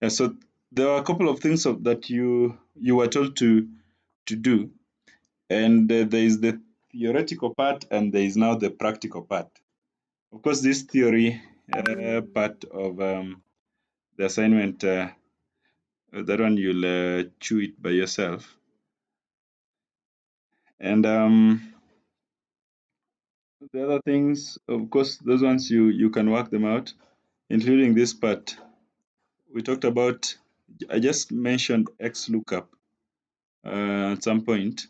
Yeah, so there are a couple of things that you were told to do, and there is the theoretical part, and there is now the practical part. Of course, this theory part of the assignment, that one you'll chew it by yourself, and the other things, of course, those ones you can work them out, including this part. We talked about. I just mentioned XLOOKUP at some point.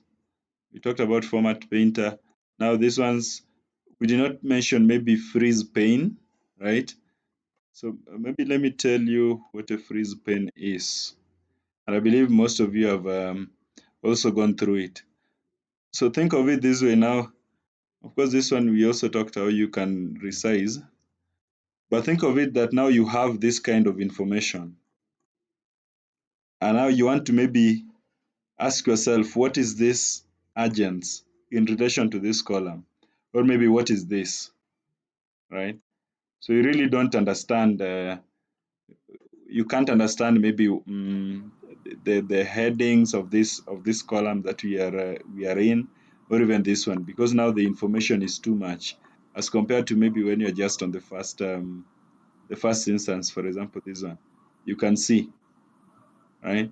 We talked about format painter. Now these ones we did not mention maybe freeze pane, right? So maybe let me tell you what a freeze pane is. And I believe most of you have also gone through it. So think of it this way now. Of course, this one we also talked how you can resize. But think of it that now you have this kind of information. And now you want to maybe ask yourself, what is this agents in relation to this column? Or maybe what is this, right? So you really don't understand, you can't understand maybe the headings of this column that we are in, or even this one, because now the information is too much as compared to maybe when you're just on the first instance. For example, this one, you can see, right?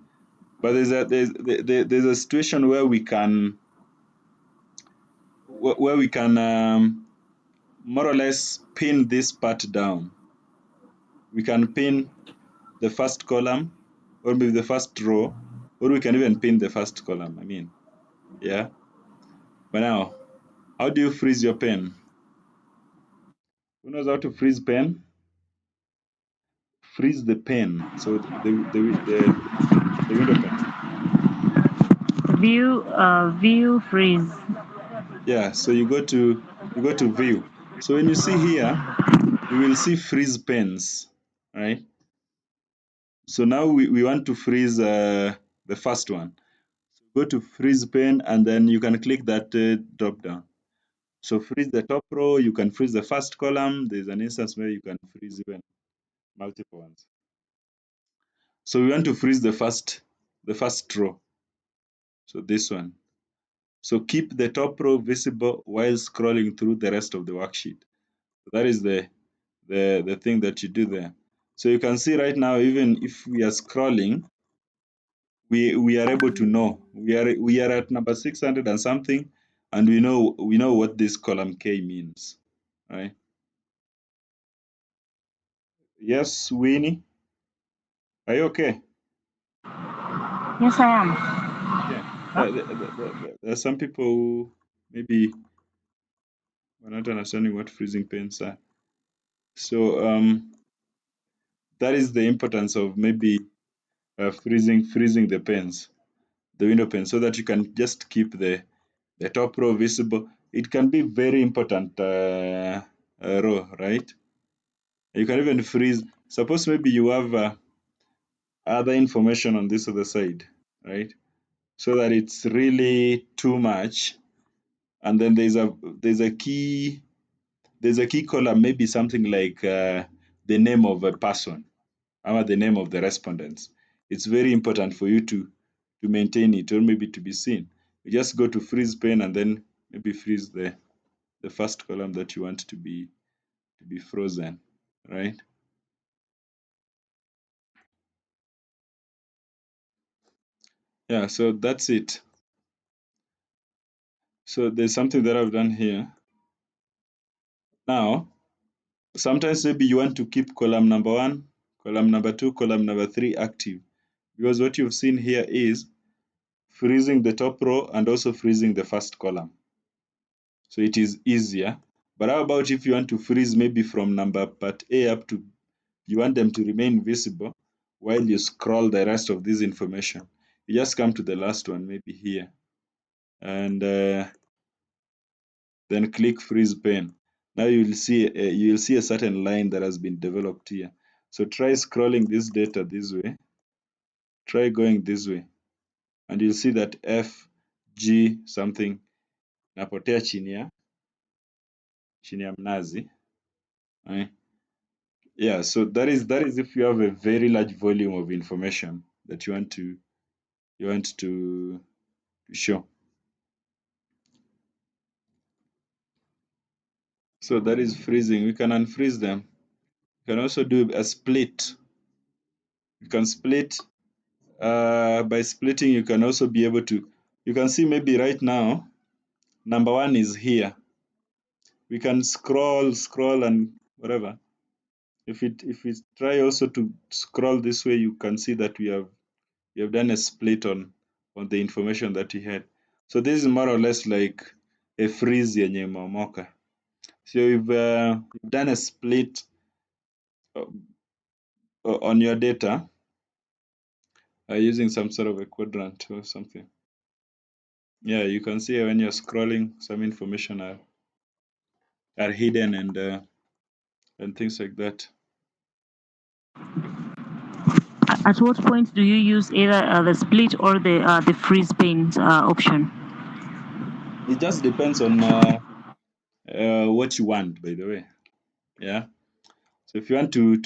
But there's a situation where we can more or less pin this part down. We can pin the first column, or maybe the first row, or we can even pin the first column. I mean, yeah. But now, how do you freeze your pen? Who knows how to freeze pen? Freeze the pen. So the window pen. View freeze. Yeah. So you go to view. So when you see here, you will see freeze pens, right? So now we want to freeze the first one. So go to freeze pen, and then you can click that drop down. So freeze the top row, you can freeze the first column. There's an instance where you can freeze even multiple ones. So we want to freeze the first row. So this one. So keep the top row visible while scrolling through the rest of the worksheet. So that is the thing that you do there. So you can see right now, even if we are scrolling, we are able to know we are at number 600 and something, and we know what this column K means, right? Yes, Winnie, are you okay? Yes, I am. Yeah. There are some people who maybe are not understanding what freezing panes are. So that is the importance of maybe freezing the pens, the window pen, so that you can just keep the top row visible. It can be very important row, right? You can even freeze. Suppose maybe you have other information on this other side, right? So that it's really too much, and then there's a key column, maybe something like the name of a person or the name of the respondents. It's very important for you to maintain it, or maybe to be seen. You just go to freeze pen, and then maybe freeze the first column that you want to be frozen, right? Yeah, so that's it. So there's something that I've done here. Now, sometimes maybe you want to keep column number 1, column number 2, column number 3 active, because what you've seen here is freezing the top row and also freezing the first column. So it is easier. But how about if you want to freeze maybe from number part A up to, you want them to remain visible while you scroll the rest of this information? You just come to the last one, maybe here, and then click freeze pen. Now you'll see a certain line that has been developed here. So try scrolling this data this way. Try going this way, and you'll see that F, G something napotea chini ya mnazi. Right? Yeah, so that is if you have a very large volume of information that you want to show. So that is freezing. We can unfreeze them. You can also do a split. You can split. By splitting, you can also be able to. You can see maybe right now, number one is here. We can scroll, and whatever. If we try also to scroll this way, you can see that we have done a split on the information that we had. So this is more or less like a freeze yenye imeomoka. So you've done a split uh, on your data using some sort of a quadrant or something. Yeah, you can see when you're scrolling, some information are hidden and things like that. At what point do you use either the split or the freeze paint option? It just depends on what you want, by the way. Yeah. So if you want to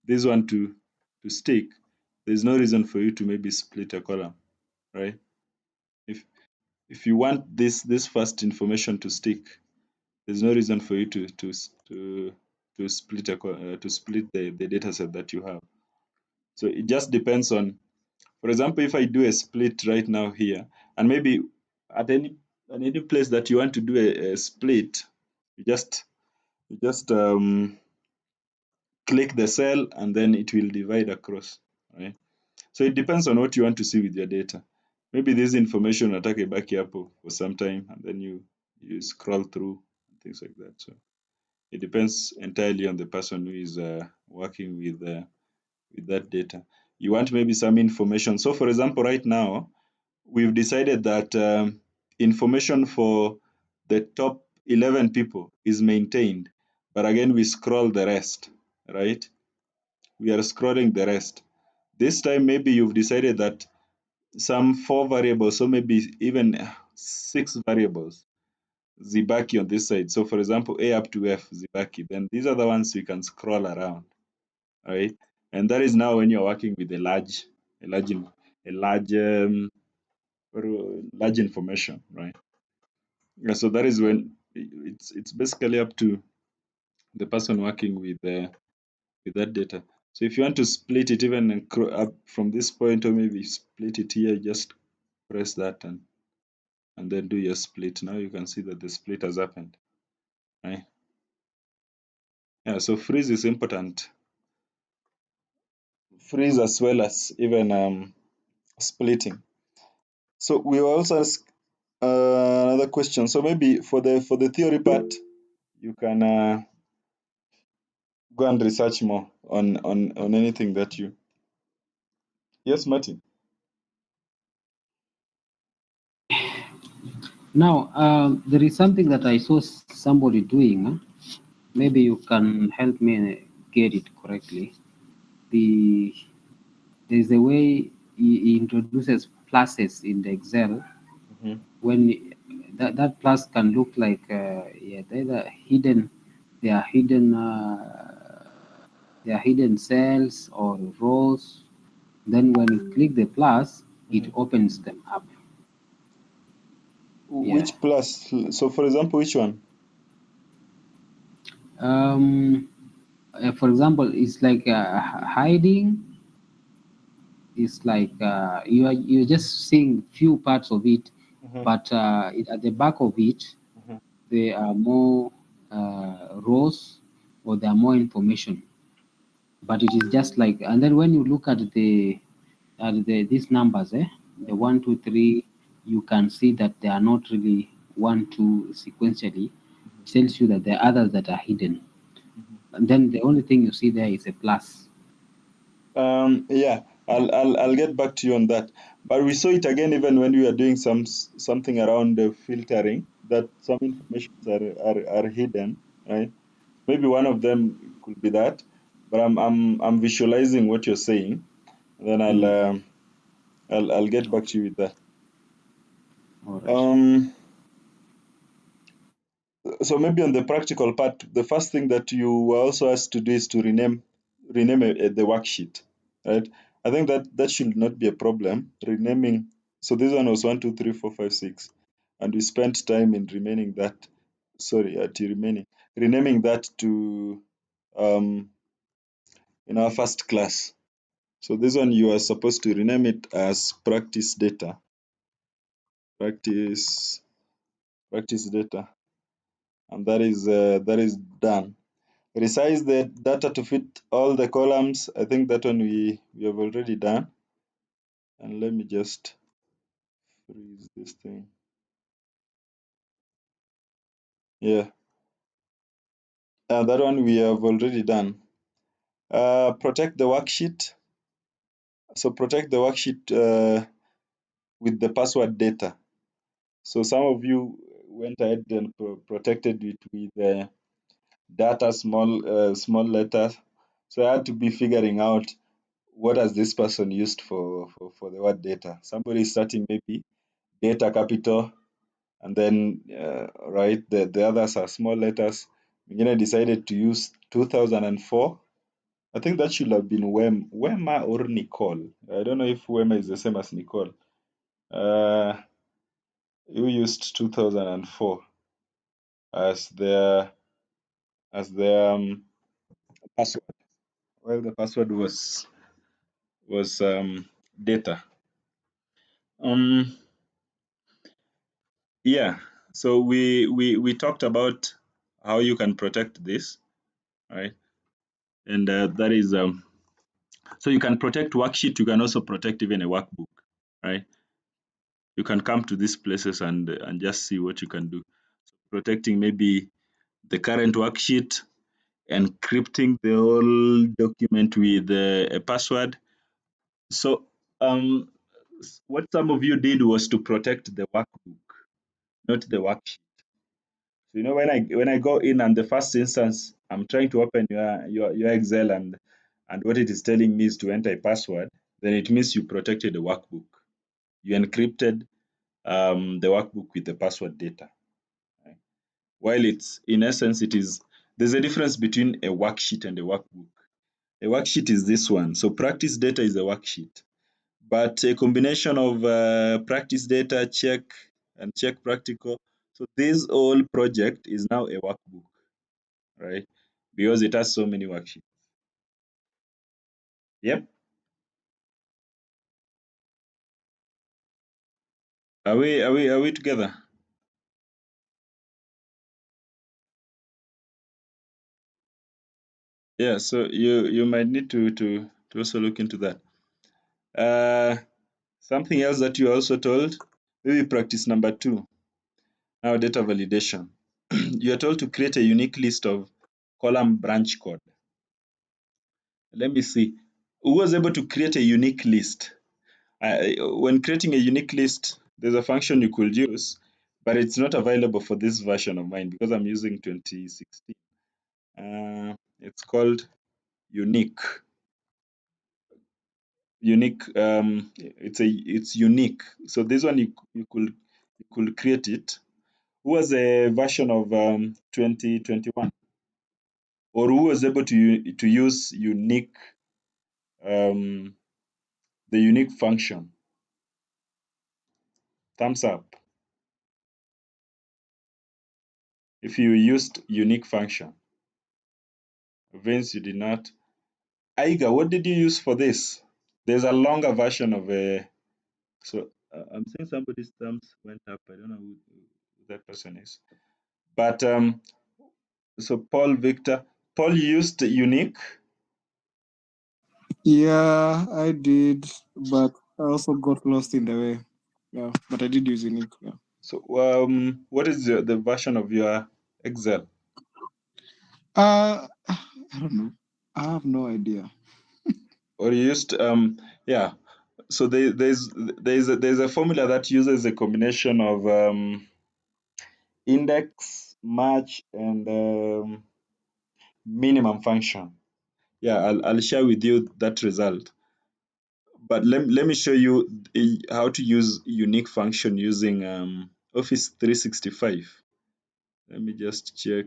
this one to stick, there's no reason for you to maybe split a column, right? If if you want this first information to stick, there's no reason for you to split to split the data set that you have. So it just depends on, for example, if I do a split right now here, and maybe at any place that you want to do a split, you just click the cell and then it will divide across, right? So it depends on what you want to see with your data. Maybe this information unataka ibaki hapo for some time and then you scroll through and things like that. So it depends entirely on the person who is working with that data. You want maybe some information. So for example, right now we've decided that information for the top 11 people is maintained, but again we scroll the rest, right? We are scrolling the rest. This time maybe you've decided that some four variables, so maybe even six variables, zibaki on this side. So for example, A up to F, zibaki. Then these are the ones you can scroll around, right? And that is now when you're working with a large, a large, large information, right? Yeah, so that is when it's basically up to the person working with that data. So if you want to split it even up from this point, or maybe split it here, just press that and then do your split. Now you can see that the split has happened, right? Yeah, so freeze is important. Freeze as well as even splitting. So we also ask another question. So maybe for the theory part, you can go and research more on anything that you. Yes, Martin. Now, there is something that I saw somebody doing. Maybe you can help me get it correctly. There's a way he introduces pluses in the Excel. Mhm. When that plus can look like they're hidden, they are hidden. They are hidden cells or rows. Then when you click the plus, it opens them up. Yeah. Which plus? So for example, which one? For example, it's like hiding. It's like you're just seeing few parts of it, but at the back of it, there are more rows or there are more information. But it is just like, and then when you look at these numbers, the 1, 2, 3, you can see that they are not really 1, 2 sequentially. It tells you that there are others that are hidden. And then the only thing you see there is a plus. Yeah, I'll get back to you on that. But we saw it again even when we were doing something around the filtering, that some information are hidden, right? Maybe one of them could be that, but I'm visualizing what you're saying. Then I'll get back to you with that. All right. So maybe on the practical part, the first thing that you were also asked to do is to rename the worksheet, right? I think that should not be a problem. Renaming. So this one was 1, 2, 3, 4, 5, 6, and we spent time in remaining that. Sorry, renaming that to in our first class. So this one you are supposed to rename it as practice data. Practice data, and that is done. Resize the data to fit all the columns. I think that one we have already done. And let me just freeze this thing. Yeah, that one we have already done. Protect the worksheet. So protect the worksheet with the password data. So some of you went ahead and protected it with data small letters. So I had to be figuring out what has this person used for the word data. Somebody is starting maybe data capital, and then right, the others are small letters. Mwingine decided to use 2004. I think that should have been Wema or Nicole. I don't know if Wema is the same as Nicole. You used 2004 as their password. Well, the password was data. Yeah. So we talked about how you can protect this, right? And that is so you can protect worksheet. You can also protect even a workbook, right? You can come to these places and just see what you can do. Protecting maybe the current worksheet, encrypting the whole document with a password. So what some of you did was to protect the workbook, not the worksheet. So when I go in and the first instance, I'm trying to open your Excel, and what it is telling me is to enter a password, then it means you protected the workbook. You encrypted the workbook with the password data. Right? While it's in essence, there's a difference between a worksheet and a workbook. A worksheet is this one. So practice data is a worksheet, but a combination of practice data, check, and check practical. So this whole project is now a workbook, right? Because it has so many worksheets. Yep. Are we together? Yeah. So you might need to also look into that. Something else that you also told, maybe practice number 2. Now data validation. You are told to create a unique list of column branch code. Let me see. Who was able to create a unique list? When creating a unique list, there's a function you could use, but it's not available for this version of mine because I'm using 2016. It's called unique. Unique. It's unique. So this one you could create it. Who was a version of 2021, or who was able to use unique um, the unique function? Thumbs up if you used unique function. Vince, you did not. Aiga, what did you use for this? There's a longer version of a. So I'm seeing somebody's thumbs went up. I don't know who that person is. But so Paul Victor, Paul used unique. Yeah, I did, but I also got lost in the way. Yeah, but I did use unique. Yeah. So what is the version of your Excel? I don't know. I have no idea. Or you used yeah. So there's a formula that uses a combination of index, match, and minimum function. Yeah, I'll share with you that result. But let me show you how to use unique function using Office 365. Let me just check.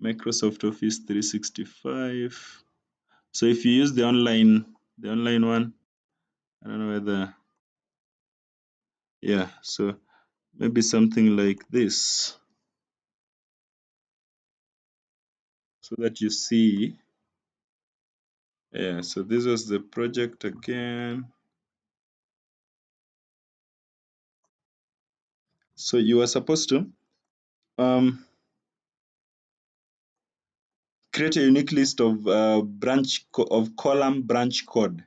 Microsoft Office 365. So if you use the online one, I don't know whether, yeah, so maybe something like this, so that you see. Yeah, so this was the project again. So you are supposed to create a unique list of column branch code.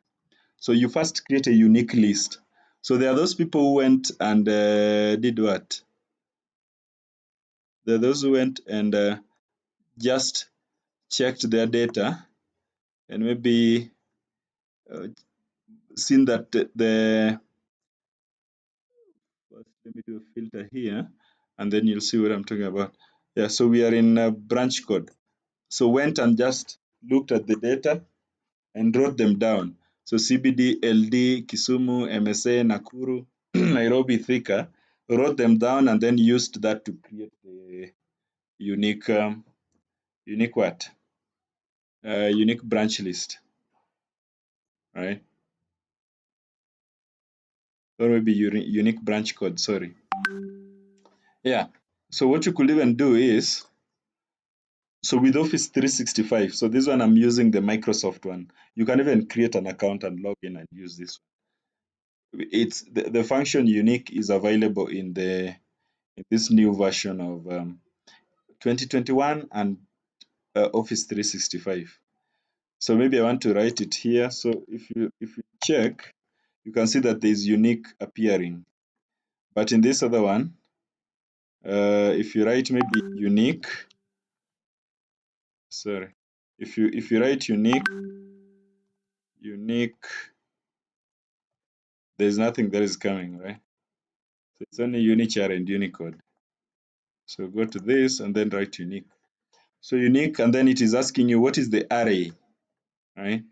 So you first create a unique list. So there are those people who went and did what? There are those who went and just checked their data and maybe seen that let me do a filter here, and then you'll see what I'm talking about. Yeah, so we are in branch code. So went and just looked at the data and wrote them down. So CBD, LD, Kisumu, MSA, Nakuru, Nairobi, Thika, wrote them down and then used that to create the unique what? Unique branch list, right? Or maybe unique branch code, sorry. Yeah, so what you could even do is, so with Office 365, so this one I'm using the Microsoft one. You can even create an account and log in and use this. It's the function unique is available in this new version of 2021 and Office 365. So maybe I want to write it here. So if you check, you can see that there is unique appearing. But in this other one, if you write maybe unique, sorry, if you write unique, there's nothing that is coming, right? So it's only Unichar and Unicode. So go to this and then write unique. So unique, and then it is asking you what is the array, right?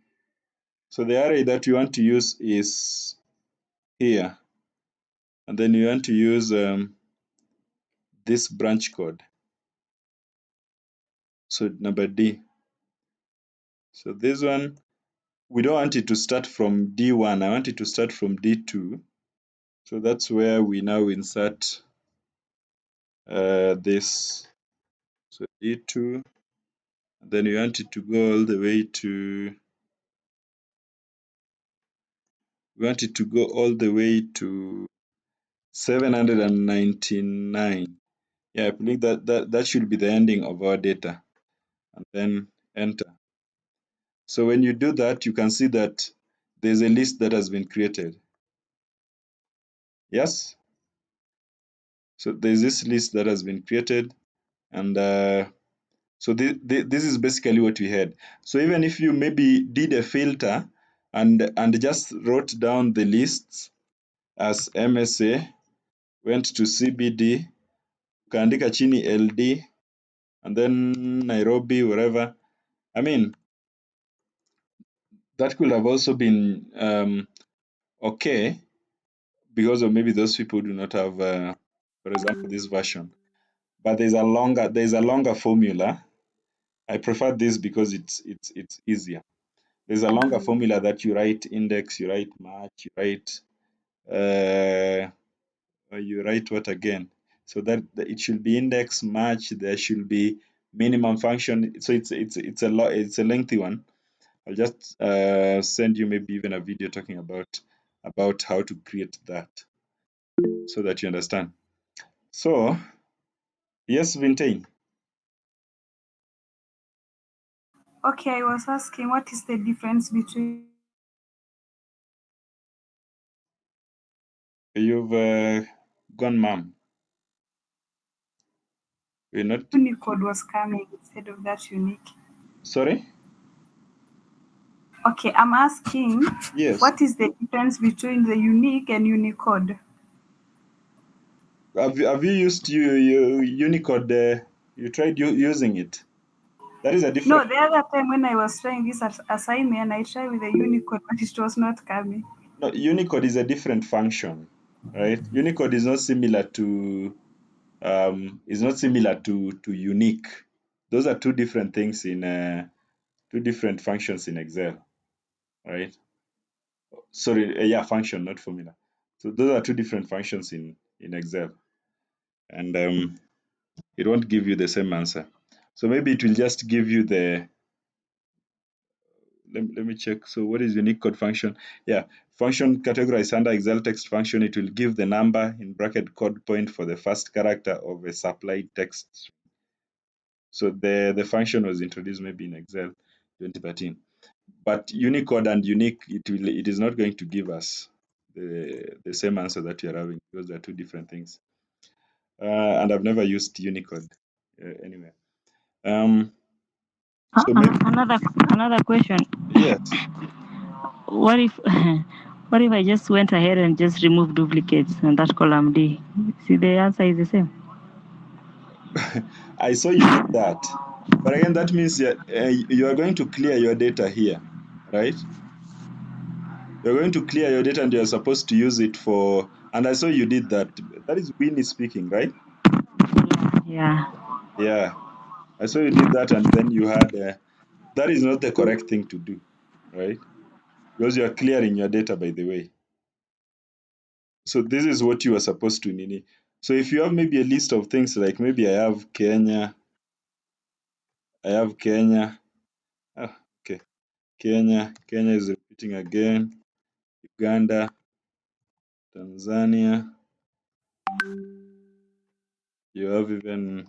So the array that you want to use is here, and then you want to use this branch code. So number D. So this one, we don't want it to start from D1. I want it to start from D2. So that's where we now insert this. So D2, and then you want it to go all the way to, we want it to go all the way to 799. Yeah, I believe that should be the ending of our data, and then enter. So when you do that, you can see that there's a list that has been created. Yes? So there's this list that has been created, and so this is basically what we had. So even if you maybe did a filter and just wrote down the lists as MSA, went to CBD, ukaandika chini LD, and then Nairobi, wherever, I mean, that could have also been okay, because of maybe those people do not have, for example, this version. But there's a longer formula. I prefer this because it's easier. There's a longer formula that you write index, you write match, you write what again? So that it should be index match. There should be minimum function. So it's a lengthy one. I'll just send you maybe even a video talking about how to create that, so that you understand. So yes, Vintain. Okay, I was asking what is the difference between You've gone, ma'am. We're not. Unicode was coming instead of that unique. Sorry. Okay, I'm asking Yes. what is the difference between the unique and Unicode? Have you used Unicode? You tried using it? That is a different. No, the other time when I was trying this assignment, I tried with the Unicode, but it was not coming. No, Unicode is a different function, right? Unicode is not similar to is not similar to unique. Those are two different things in two different functions in Excel, right? Sorry, yeah, function, not formula. So those are two different functions in Excel, and it won't give you the same answer. So maybe it will just give you the, let me check. So what is Unicode function? Yeah, function categorized under Excel text function. It will give the number in bracket code point for the first character of a supplied text. So the function was introduced maybe in Excel 2013. But Unicode and unique, it is not going to give us the same answer that you are having, because they are two different things. And I've never used Unicode anyway. So maybe, Another question. yes. What if what if I just went ahead and just removed duplicates on that column D? See, the answer is the same. I saw you did that, but again, that means you are going to clear your data here, right? You're going to clear your data and you're supposed to use it for, and I saw you did that. That is Winnie speaking, right? Yeah. Yeah, I saw you did that, and then you had, that is not the correct thing to do, right? Because you are clearing your data, by the way. So this is what you are supposed to nini. So if you have maybe a list of things, like maybe I have Kenya, okay, Kenya is repeating again, Uganda, Tanzania, you have even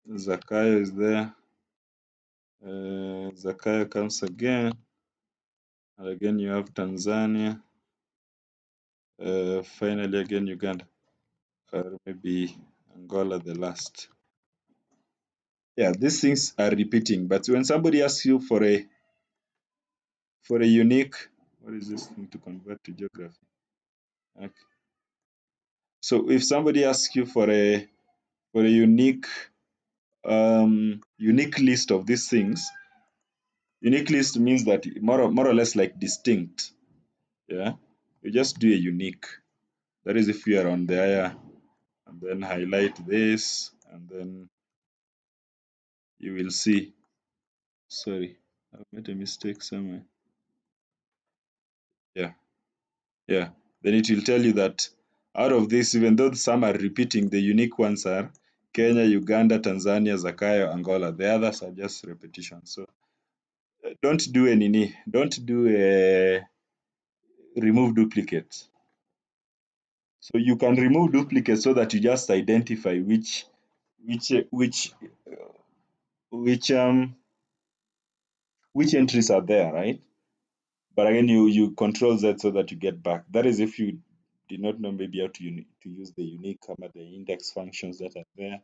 Zakayo is there, Zakayo comes again, and again you have Tanzania, finally again Uganda, or maybe Angola the last. Yeah, these things are repeating, but when somebody asks you for a unique, what is this thing to convert to geography? Okay. So if somebody asks you for a unique list of these things, unique list means that more or less like distinct. Yeah, you just do a unique. That is if you are on there and then highlight this, and then you will see. Sorry, I've made a mistake somewhere. Yeah. Then it will tell you that out of this, even though some are repeating, the unique ones are Kenya, Uganda, Tanzania, Zakayo, Angola. The others are just repetition. So don't do remove duplicates. So you can remove duplicates so that you just identify which entries are there, right? But again, you control Z so that you get back. That is if you did not know maybe how to use the unique the index functions that are there.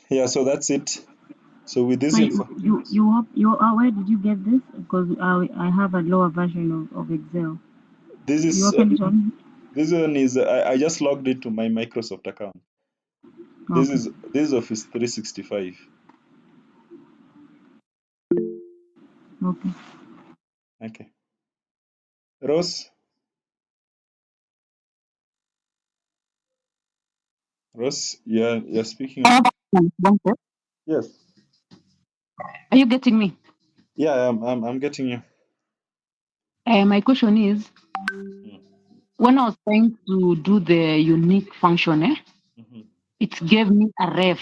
Yeah, so that's it. So with this info, Where did you get this? Because I have a lower version of Excel. this is You opened it on? this one is I just logged into my Microsoft account. This Okay. is Office 365. Okay. Okay. Rose, you're speaking. Yes. Are you getting me? Yeah, I'm getting you. My question is, when I was trying to do the unique function, it gave me a ref,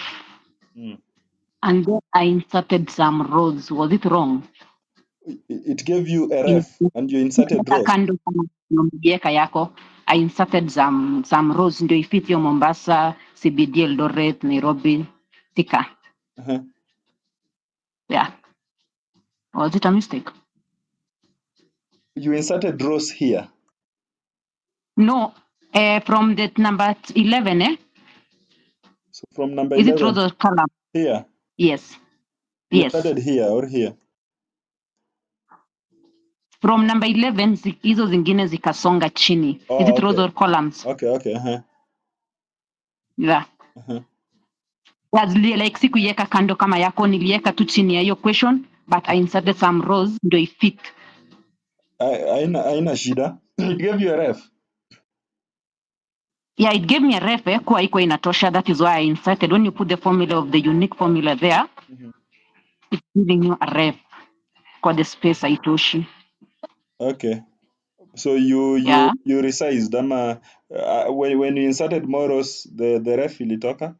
and then I inserted some rows. Was it wrong? It gave you a ref, and you inserted rows. Kando kama umeiweka yako, I inserted some rows ndio ifit hiyo Mombasa, CBD, Eldoret, Nairobi, Thika. Yeah. Was it a mistake? You inserted rows here. No, from the number 11, So from number is 11. it rows or column? Here. Yes. You Yes. inserted here or here. From number 11 hizo zingine zikasonga chini. Oh, Is it okay. rows or columns? Okay. Yeah. Like sikuiweka kando kama yako, niliweka tu chini ya hiyo question, but I inserted some rows ndio ifit. Haina shida. It gave you a ref. Yeah, it gave me a ref kwa iko inatosha. That is why I inserted. When you put the formula of the unique formula there, it's giving you a ref kwa the space haitoshi. Okay. So you Yeah. resized ama when you inserted more rows the ref ilitoka?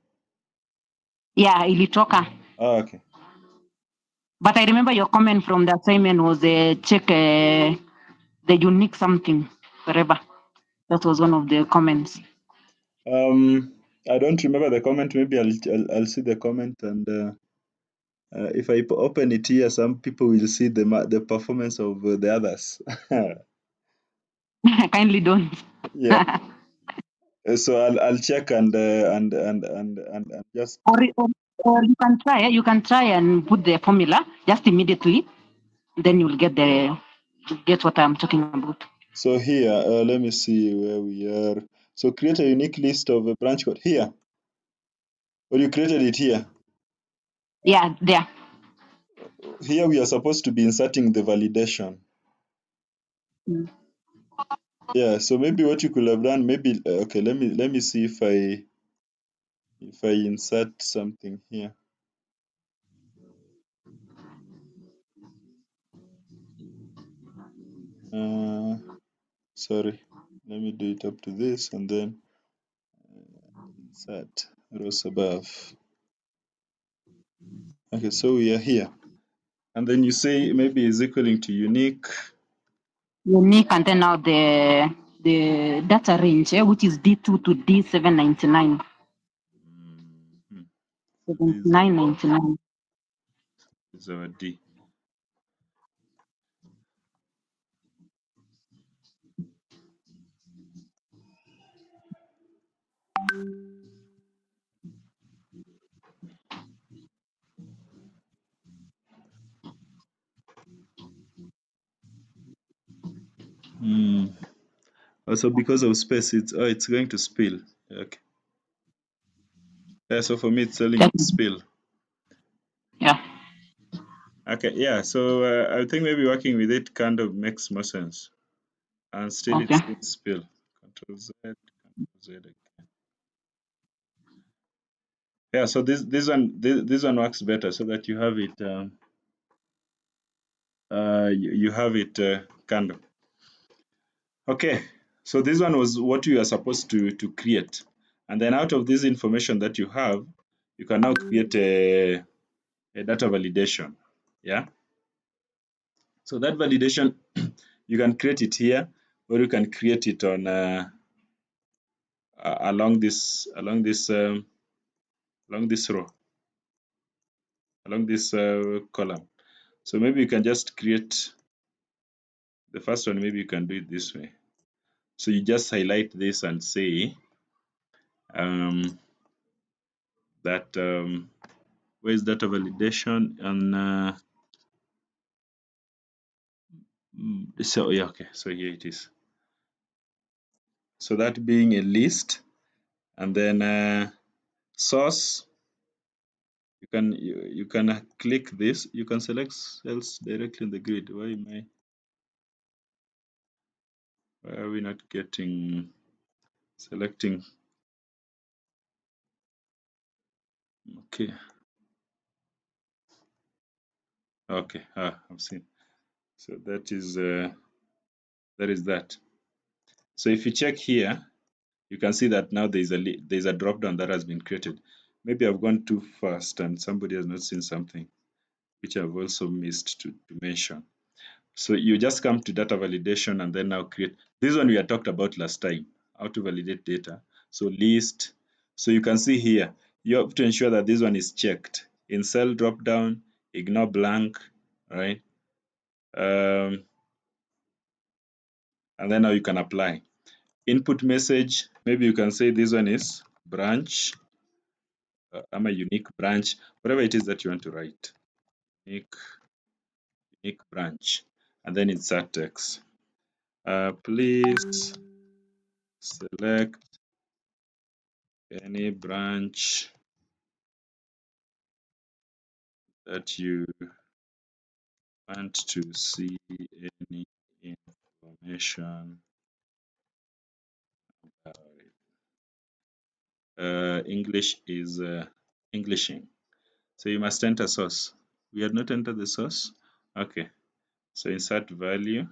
Yeah, ilitoka. Oh, okay. But I remember your comment from the assignment was check the unique something, whatever. That was one of the comments. I don't remember the comment. Maybe I'll see the comment, and if I open it here, some people will see the performance of the others. Kindly don't. Yeah. So I'll check and just. Or you can try. You can try and put the formula just immediately. Then you'll get what I'm talking about. So here, let me see where we are. So create a unique list of a branch code here. Or you created it here. Yeah, there. Here we are supposed to be inserting the validation. Yeah, so maybe what you could have done, maybe okay, let me see if I insert something here. Sorry, let me do it up to this and then insert rows above. Okay, so we are here, and then you say maybe is equaling to unique. Unique, and then now the data range, which is D2 to D799. 7999. Is our D. Also because of space, it's going to spill. Okay. Yeah, so for me it's telling it spill. Yeah. Okay, yeah. So I think maybe working with it kind of makes more sense. And still Okay. it's spill. Control Z, Control Z again. Yeah, so this one works better so that you have it you have it kind of. Okay, so this one was what you are supposed to create. And then out of this information that you have, you can now create a data validation. Yeah. So that validation, you can create it here, or you can create it on along this row, along this column. So maybe you can just create the first one. Maybe you can do it this way. So you just highlight this and say that where is data validation and so yeah, okay, so here it is. So that being a list, and then source, you can click this, you can select cells directly in the grid. Why are we not getting selecting? Okay, I've seen. So that is that. So if you check here, you can see that now there's a drop down that has been created. Maybe I've gone too fast and somebody has not seen something which I've also missed to mention. So you just come to data validation and then now create. This one we had talked about last time, how to validate data. So list. So you can see here, you have to ensure that this one is checked. In cell drop down, ignore blank, right? And then now you can apply. Input message, maybe you can say this one is branch. I'm a unique branch, whatever it is that you want to write. Unique branch. And then insert text. Please select any branch that you want to see any information about it. English is Englishing. So you must enter source. We had not entered the source. Okay. So insert value.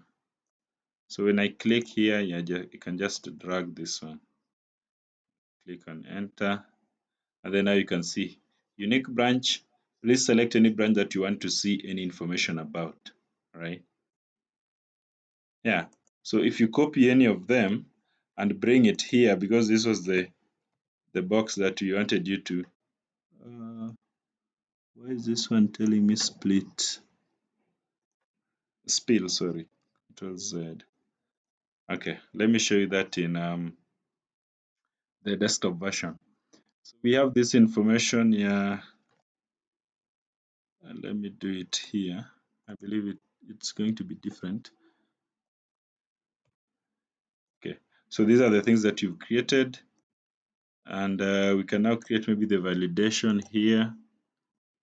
So when I click here, you can just drag this one. Click on enter. And then now you can see unique branch. Please select any branch that you want to see any information about. Right? Yeah. So if you copy any of them and bring it here, because this was the box that we wanted you to. Why is this one telling me split? Spill, sorry. It was Z. Okay, let me show you that in the desktop version. So we have this information here. And let me do it here. I believe it's going to be different. Okay, so these are the things that you've created. And we can now create maybe the validation here.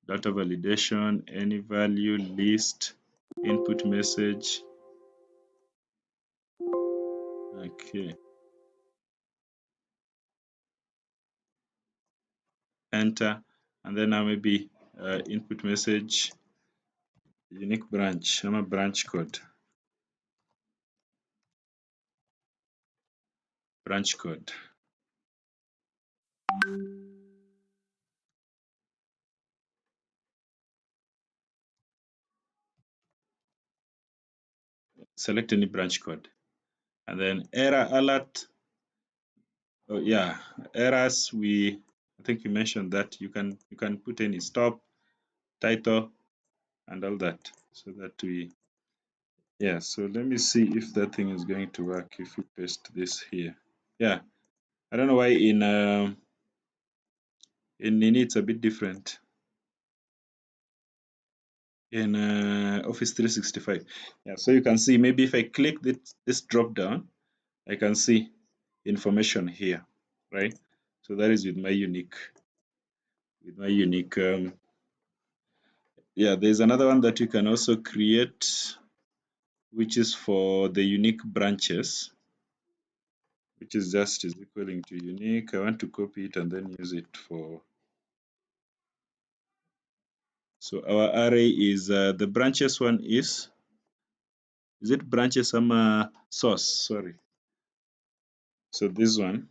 Data validation, any value, list, input message. Okay. Enter, and then now maybe input message, unique branch, I'm a branch code. Branch code. Select any branch code. And then error alert. Oh yeah, errors, I think you mentioned that you can put any stop, title, and all that. So that yeah, so let me see if that thing is going to work if we paste this here. Yeah. I don't know why in Nini it's a bit different. In Office 365. Yeah, so you can see maybe if I click this drop down, I can see information here, right? So that is with my unique. Yeah, there's another one that you can also create, which is for the unique branches, which is just is equaling to unique. I want to copy it and then use it for. So our array is the branches one is it branches source? Sorry. So this one.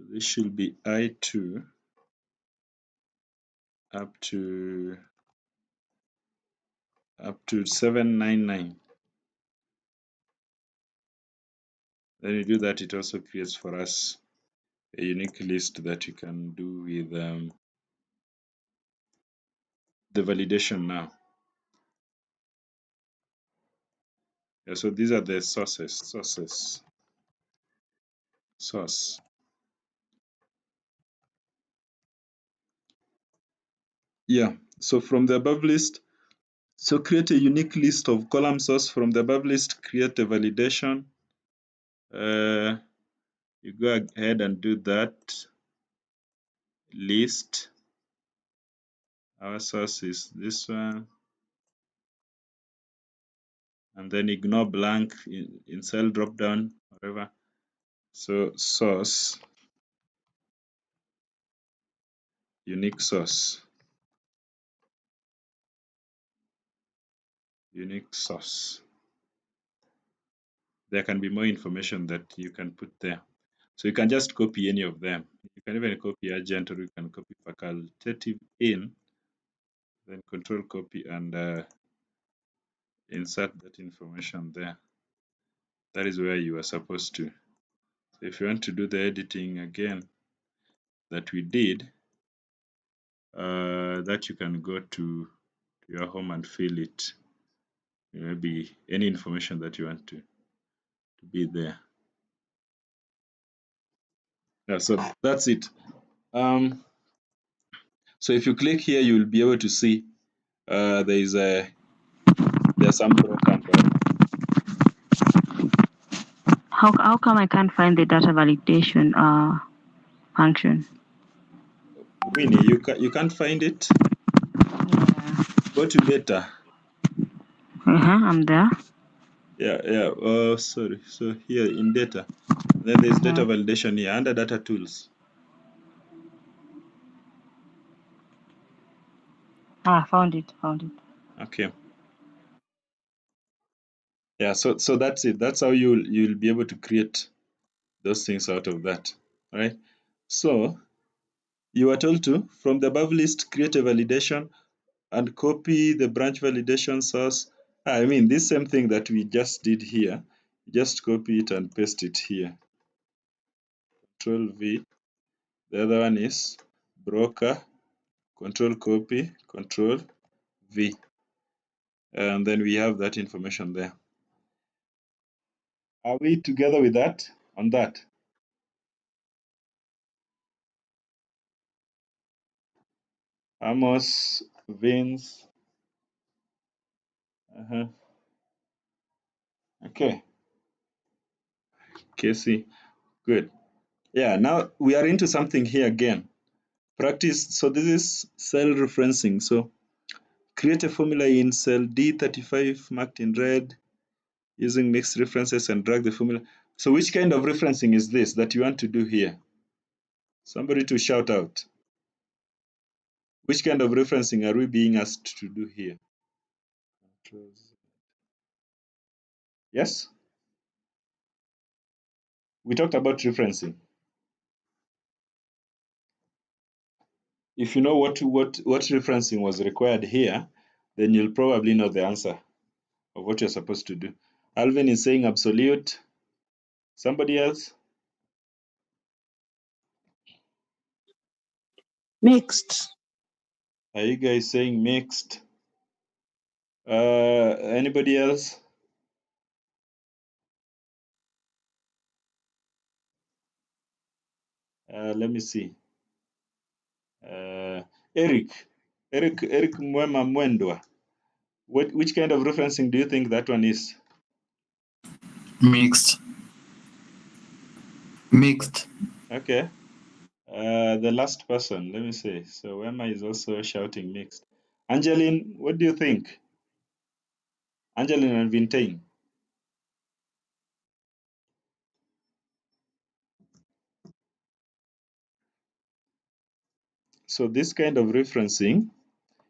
This should be I2 up to 799. Then you do that, it also creates for us a unique list that you can do with the validation now. Yeah, so these are the sources. Source. Yeah, so from the above list, so create a unique list of column source. From the above list, create a validation. You go ahead and do that. List. Our source is this one. And then ignore blank in cell drop down, whatever. So source, unique source, unique source. There can be more information that you can put there. So you can just copy any of them. You can even copy agent, or you can copy facultative in, then control copy and insert that information there. That is where you are supposed to. So if you want to do the editing again that we did, that you can go to your home and fill it. Maybe any information that you want to be there. Yeah, so that's it. So if you click here, you will be able to see there's some broken down. How come I can't find the data validation function? Winnie, you can't find it? Yeah. Go to data. I'm there. Yeah. Sorry. So here in data, then there's data validation here under data tools. Found it. Okay. Yeah. So that's it. That's how you'll be able to create those things out of that. All right. So you are told to, from the above list, create a validation and copy the branch validation source. I mean, this same thing that we just did here, just copy it and paste it here. Control V. The other one is broker, control copy, control V. And then we have that information there. Are we together with that on that? Amos, Vince. Okay. Casey. Good. Yeah, now we are into something here again. Practice. So this is cell referencing. So create a formula in cell D35 marked in red using mixed references and drag the formula. So which kind of referencing is this that you want to do here? Somebody to shout out. Which kind of referencing are we being asked to do here? Yes? We talked about referencing. If you know what referencing was required here, then you'll probably know the answer of what you're supposed to do. Alvin is saying absolute. Somebody else? Mixed. Are you guys saying mixed? Anybody else? Let me see. Eric Mwema Mwendwa. Which kind of referencing do you think that one is? Mixed. Okay. The last person, let me see. So Wema is also shouting mixed. Angeline, what do you think? Angeline and Vintain. So this kind of referencing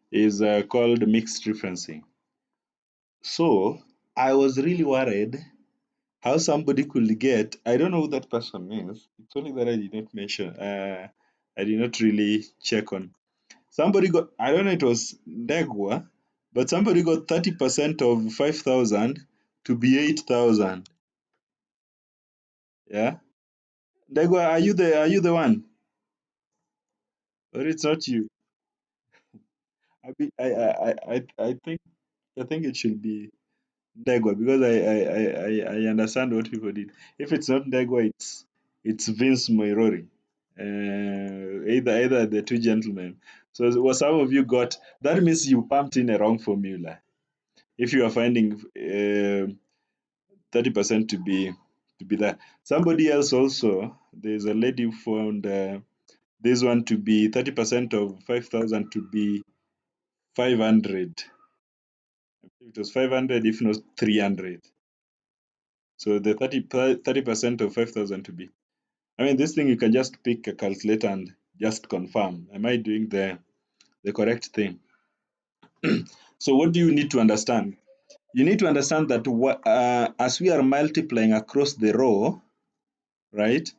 is called mixed referencing. So I was really worried how somebody could get, I don't know who that person is. It's only that I did not mention. I did not really check on. Somebody got, I don't know, it was Ndegwa, but somebody got 30% of 5,000 to be 8,000. Yeah. Ndegwa, are you the one? Or it's not you? I think it should be Ndegwa because I understand what people did. If it's not Ndegwa, it's Vince Moirori. Either the two gentlemen. So what some of you got, that means you pumped in a wrong formula. If you are finding 30% to be that. Somebody else also, there's a lady who found this one to be 30% of 5,000 to be 500. It was 500, if not 300. So the 30% of 5,000 to be. I mean, this thing you can just pick a calculator and just confirm. Am I doing the correct thing? So what do you need to understand? You need to understand that as we are multiplying across the row, right?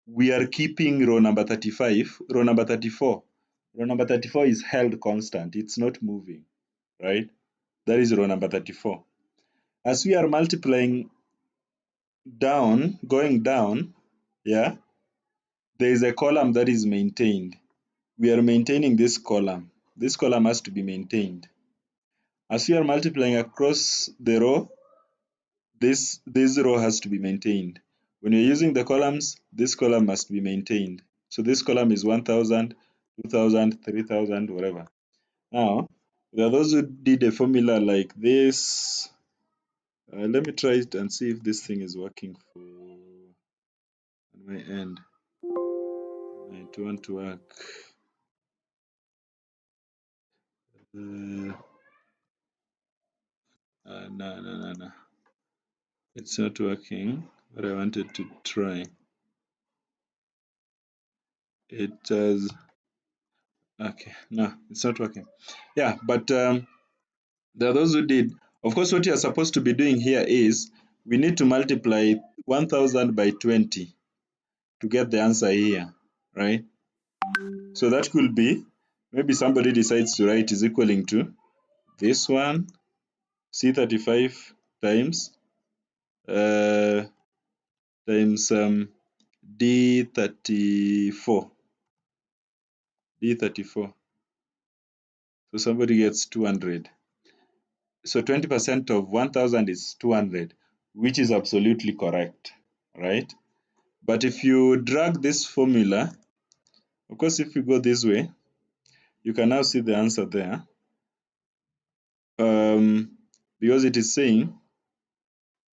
We are keeping row number 35, row number 34. Row number 34 is held constant. It's not moving, right? That is row number 34. As we are multiplying down, going down, yeah, there is a column that is maintained. We are maintaining this column. This column has to be maintained. As we are multiplying across the row, this row has to be maintained. When you're using the columns, this column must be maintained. So this column is 1,000, 2,000, 3,000, whatever. Now, there are those who did a formula like this. Let me try it and see if this thing is working for on my end. I want to work. No. It's not working. What I wanted to try. It has. Okay, no, it's not working. Yeah, but there are those who did. Of course, what you are supposed to be doing here is we need to multiply 1000 by 20 to get the answer here, right? So that could be, maybe somebody decides to write is equaling to this one, C35 times times D34. So somebody gets 200. So 20% of 1000 is 200, which is absolutely correct, right? But if you drag this formula, of course, if you go this way, you can now see the answer there. Because it is saying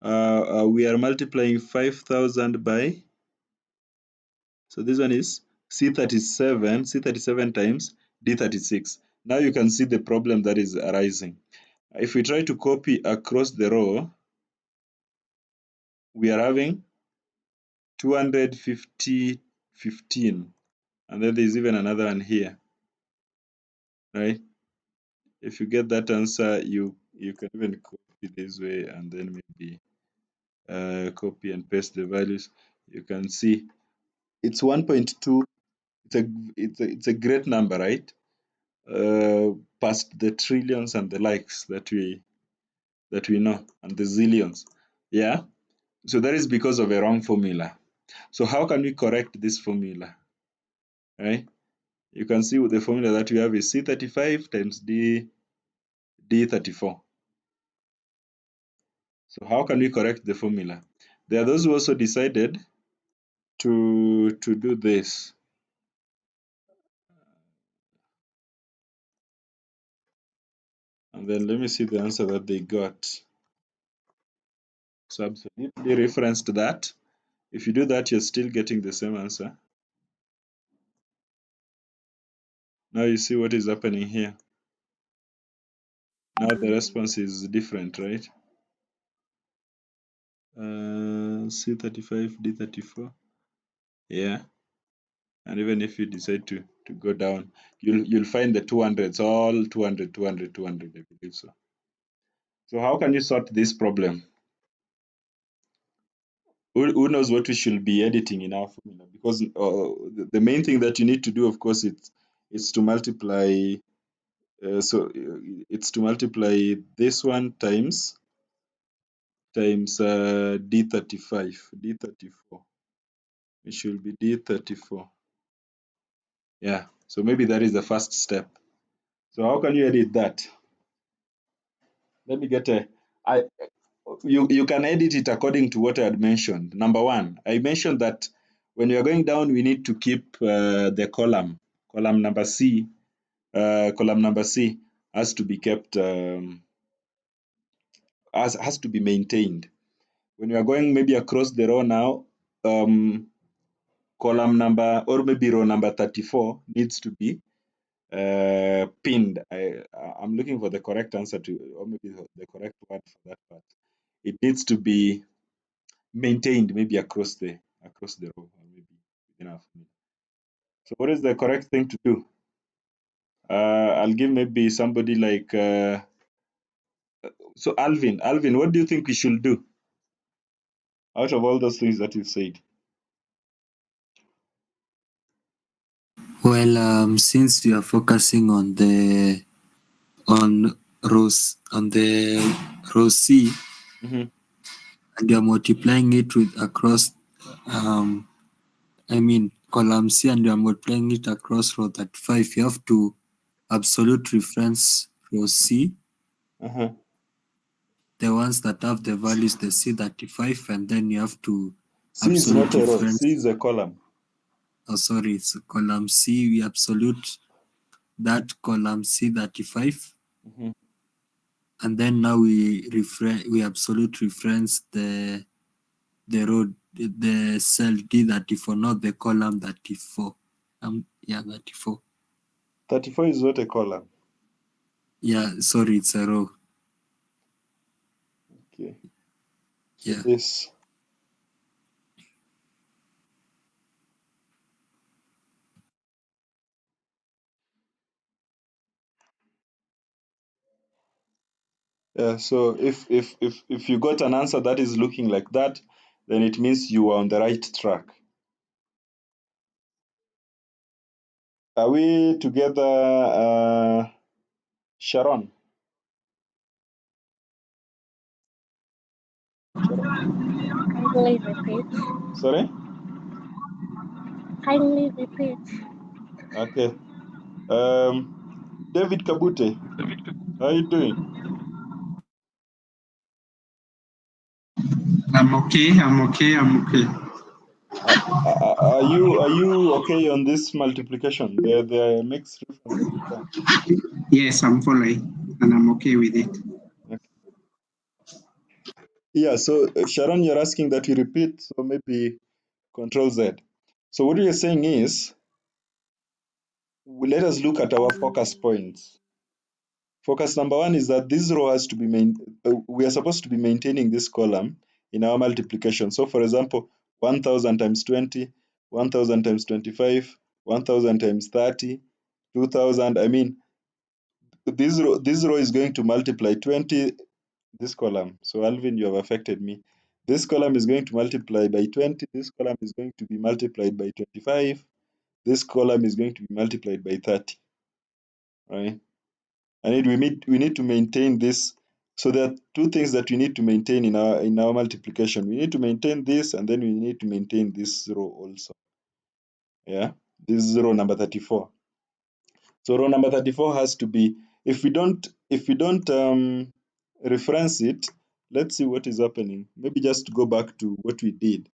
we are multiplying 5000 by, so this one is C37 times D36. Now you can see the problem that is arising. If we try to copy across the row, we are having 250, 15, and then there's even another one here, right? If you get that answer, you can even copy this way and then maybe copy and paste the values. You can see it's 1.2. It's a great number, right? Past the trillions and the likes that we know, and the zillions. Yeah. So that is because of a wrong formula. So how can we correct this formula? Right? You can see with the formula that we have is C35 times D34. So how can we correct the formula? There are those who also decided to do this. And then let me see the answer that they got. So absolutely referenced that. If you do that, you're still getting the same answer. Now you see what is happening here. Now the response is different, right? C35, D34. Yeah. And even if you decide to go down, you'll find the 200s, all 200, 200, 200, I believe so. So how can you sort this problem? Who knows what we should be editing in our formula? Because the main thing that you need to do, of course, it's to multiply. It's to multiply this one times D35, D34. It should be D34. Yeah. So maybe that is the first step. So how can you edit that? Let me get you can edit it according to what I had mentioned. Number one, I mentioned that when you are going down, we need to keep the column number C. Column number C has to be kept, has to be maintained. When you are going maybe across the row now, column number, or maybe row number 34 needs to be pinned. I'm looking for the correct answer or maybe the correct word for that part. It needs to be maintained maybe across the row, or maybe within our formula. So what is the correct thing to do? I'll give maybe somebody like so Alvin, what do you think we should do out of all those things that you said? Well, since we are focusing on the row C, Mm-hmm. and you are multiplying it with across column C, and you are multiplying it across row 35, you have to absolute reference row C, Uh-huh. the ones that have the values the C35, and then you have to C is not a row, reference. C is a column. Oh, sorry, it's column C. We absolute that column C35, Mm-hmm. and then now we absolute reference the row, the cell D34, not the column 34. 34. 34 is not a column. Yeah, sorry, it's a row. Yeah. This. Yeah, so if you got an answer that is looking like that, then it means you are on the right track. Are we together, Sharon? Kindly repeat. Sorry? Kindly repeat. Okay. David Kabute, how are you doing? I'm okay. Are you okay on this multiplication? The mixed reference that you've done. Yes, I'm following, and I'm okay with it. Okay. Yeah, so Sharon, you're asking that we repeat, so maybe Control Z. So what you're saying is, let us look at our focus points. Focus number one is that this row has to be we are supposed to be maintaining this column in our multiplication. So for example, 1000 times 20, 1000 times 25, 1000 times 30, 2000. I mean, this row is going to multiply 20, this column. So Alvin, you have affected me. This column is going to multiply by 20. This column is going to be multiplied by 25. This column is going to be multiplied by 30. Right? And we need to maintain this. So there are two things that we need to maintain in our multiplication. We need to maintain this, and then we need to maintain this row also. Yeah, this is row number 34. So row number 34 has to be, if we don't reference it, let's see what is happening. Maybe just go back to what we did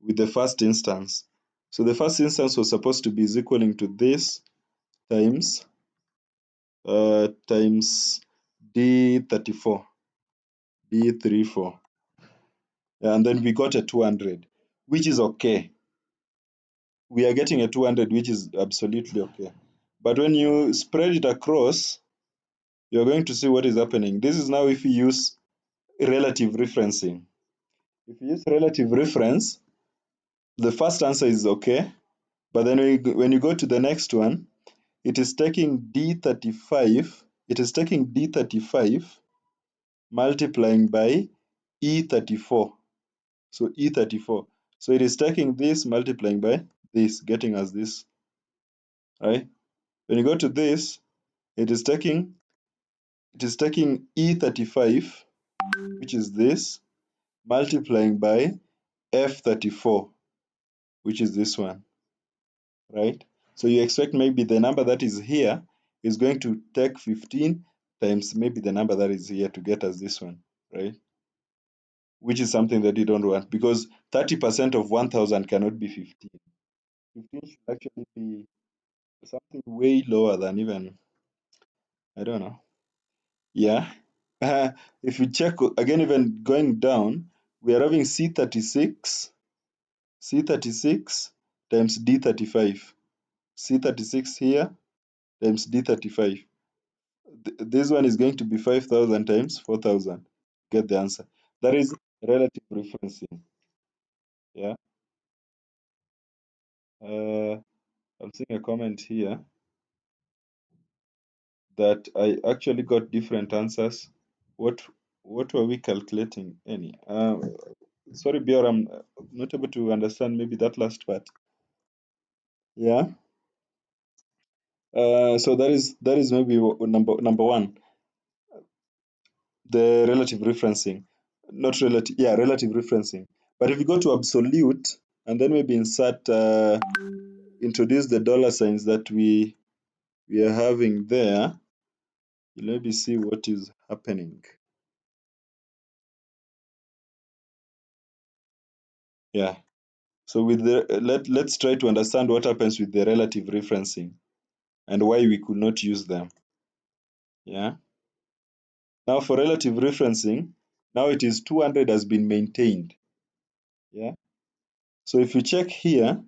with the first instance. So the first instance was supposed to be is equaling to this times D34, D34. And then we got a 200, which is okay. We are getting a 200, which is absolutely okay. But when you spread it across, you're going to see what is happening. This is now if you use relative referencing. If you use relative reference, the first answer is okay. But then when you go to the next one, it is taking D35. It is taking D35 multiplying by E34. So E34. So it is taking this multiplying by this, getting us this, right? When you go to this, it is taking E35, which is this, multiplying by F34, which is this one, right? So you expect maybe the number that is here is going to take 15 times maybe the number that is here to get us this one, right? Which is something that you don't want, because 30% of 1000 cannot be 15. 15 should actually be something way lower than even, I don't know. Yeah. If you check again, even going down, we are having C36 times D35. C36 here times D35. This one is going to be 5000 times 4000. Get the answer. That is relative referencing. Yeah. I'm seeing a comment here that I actually got different answers. What were we calculating? Sorry, Bior, I'm not able to understand maybe that last part. Yeah. So that is maybe number one, the relative referencing, not relative, yeah, relative referencing. But if you go to absolute and then maybe insert, introduce the dollar signs that we are having there, you'll maybe see what is happening. Yeah. So with the let's try to understand what happens with the relative referencing and why we could not use them. Yeah. Now for relative referencing, now it is 200 has been maintained. Yeah. So if you check here,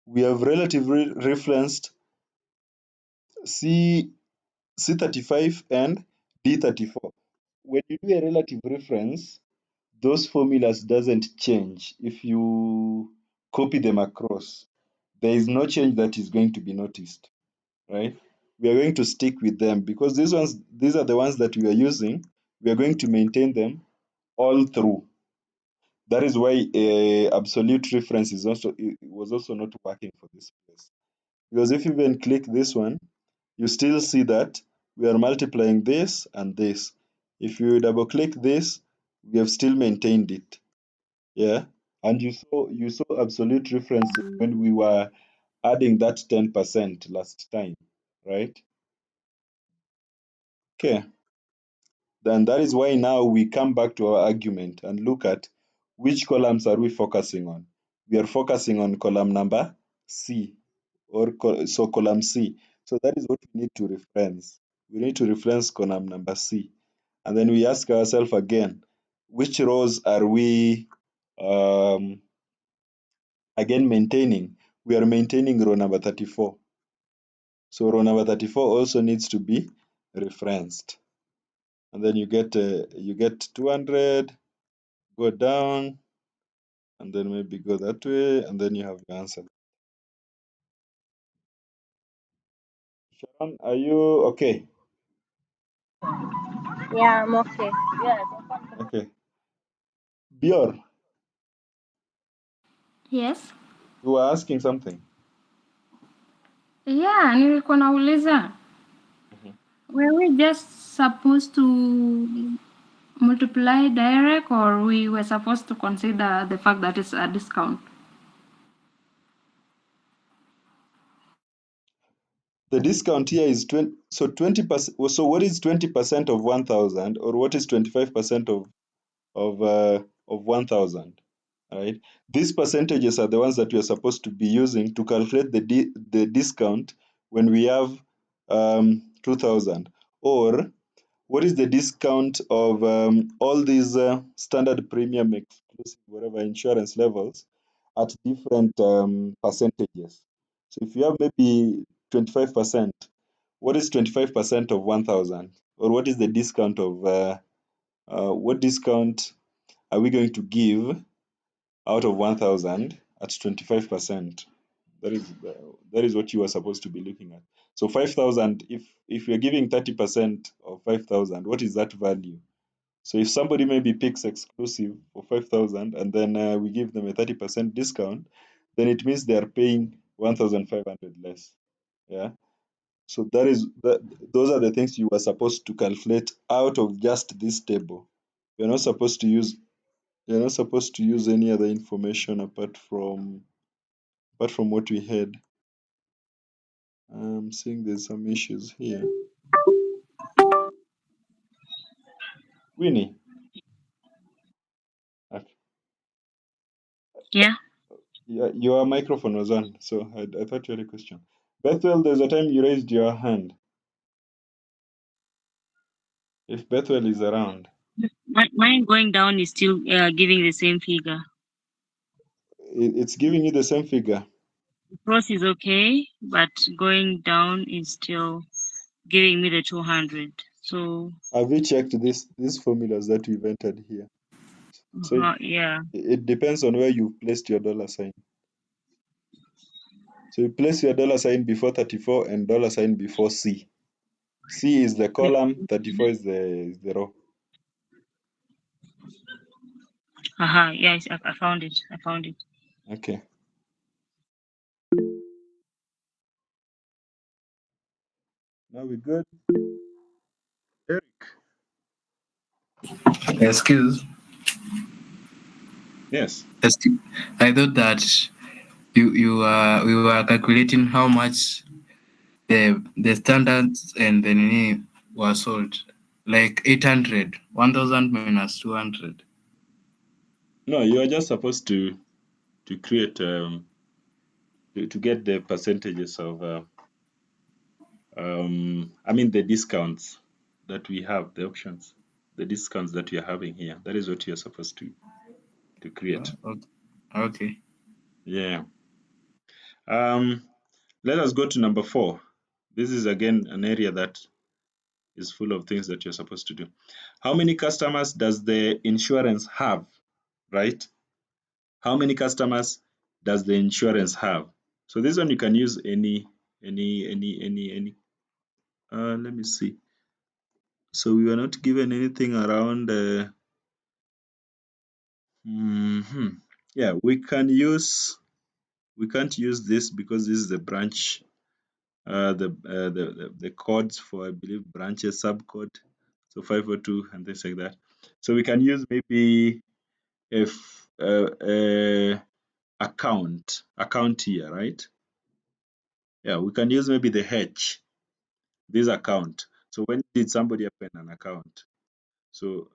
we have relatively referenced C35 and D34. When you do a relative reference, those formulas doesn't change if you copy them across. There is no change that is going to be noticed, right? We are going to stick with them because these are the ones that we are using. We are going to maintain them all through. That is why absolute reference was also not working for this place. Because if you even click this one, you still see that we are multiplying this and this. If you double click this, we have still maintained it. Yeah. And you saw absolute reference when we were adding that 10% last time, right? Okay. Then that is why now we come back to our argument and look at which columns are we focusing on. We are focusing on column number C, so column C. So that is what we need to reference. We need to reference column number C. And then we ask ourselves again, which rows are we again maintaining? We are maintaining row number 34. So row number 34 also needs to be referenced. And then you get 200, go down, and then maybe go that way, and then you have the answer. Sharon, are you okay? Yeah, I'm okay. Yeah. Okay. Bior, Yes. you were asking something. Yeah, nilikuwa nauliza. Were we just supposed to multiply direct or we were supposed to consider the fact that it's a discount? The discount here is 20. So 20%. So what is 20% of 1,000, or what is 25% of 1,000? Right. These percentages are the ones that we are supposed to be using to calculate the discount when we have 2,000. Or what is the discount of all these standard premium exclusive whatever insurance levels at different percentages. So if you have maybe 25%, what is 25% of 1,000? Or what is the discount of what discount are we going to give out of 1,000 at 25%? That is what you are supposed to be looking at. So 5,000, if you're giving 30% of 5,000, what is that value? So if somebody maybe picks exclusive for 5,000 and then we give them a 30% discount, then it means they are paying 1,500 less. Yeah. So those are the things you are supposed to calculate out of just this table. You're not supposed to use any other information apart from what we had. I'm seeing there's some issues here. Winnie. Yeah. Your microphone was on, so I thought you had a question. Bethel, there's a time you raised your hand. If Bethel is around. Mine going down is still giving the same figure. It's giving you the same figure. Cross is okay, but going down is still giving me the 200. So Have you checked these formulas that we've entered here? So yeah. it depends on where you've placed your dollar sign. So you place your dollar sign before 34 and dollar sign before C. C is the column, 34 is the row. Yes, I found it. Okay. Now we're good. Eric. Excuse. Yes. I thought that we were calculating how much the standards and the nini were sold, like 800, 1,000 minus 200. No, you are just supposed to create to get the percentages of I mean the discounts that we have, the options, the discounts that we are having here. That is what you are supposed to create. Okay. Yeah. Let us go to number 4. This is again an area that is full of things that you're supposed to do. How many customers does the insurance have, right? How many customers does the insurance have? So this one you can use any. Let me see. So we were not given anything around. Yeah, we can't use this because this is the branch. The codes for, I believe, branches, subcode, so 502 and things like that. So we can use maybe if account here, right? Yeah, we can use maybe the H, this account. So when did somebody open an account? So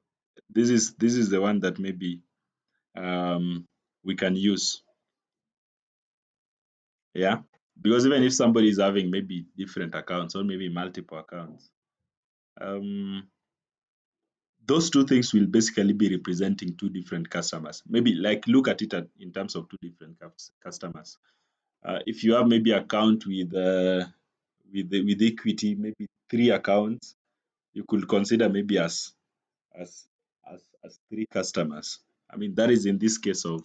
this is the one that maybe we can use. Yeah, because even if somebody is having maybe different accounts or maybe multiple accounts, those two things will basically be representing two different customers. Maybe like look at it in terms of two different customers. If you have maybe account with equity, maybe 3 accounts, you could consider maybe as 3 customers. I mean, that is in this case of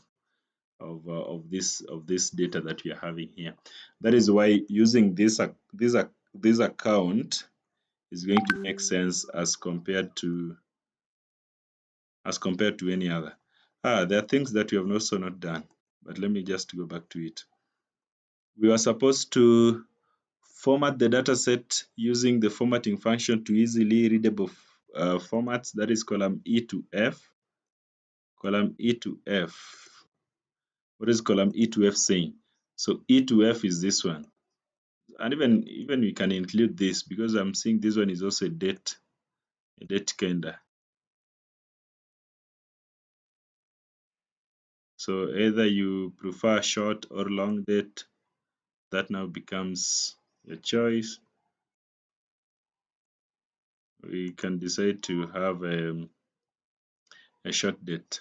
this data that we are having here. That is why using this account is going to make sense as compared to any other. There are things that we have also not done, but let me just go back to it. We were supposed to format the data set using the formatting function to easily readable formats. That is column E to F. Column E to F. What is column E to F saying? So E to F is this one. And even we can include this because I'm seeing this one is also a date kinda. So either you prefer short or long date, that now becomes your choice. We can decide to have a short date.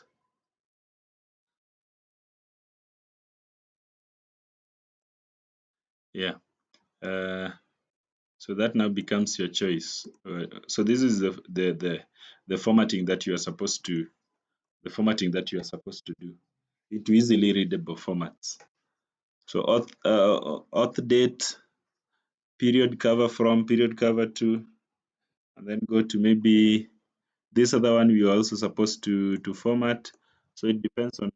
Yeah. So that now becomes your choice. So this is the formatting that you are supposed to do into easily readable formats. So auth date, period cover from, period cover to, and then go to maybe this other one we are also supposed to format. So it depends on.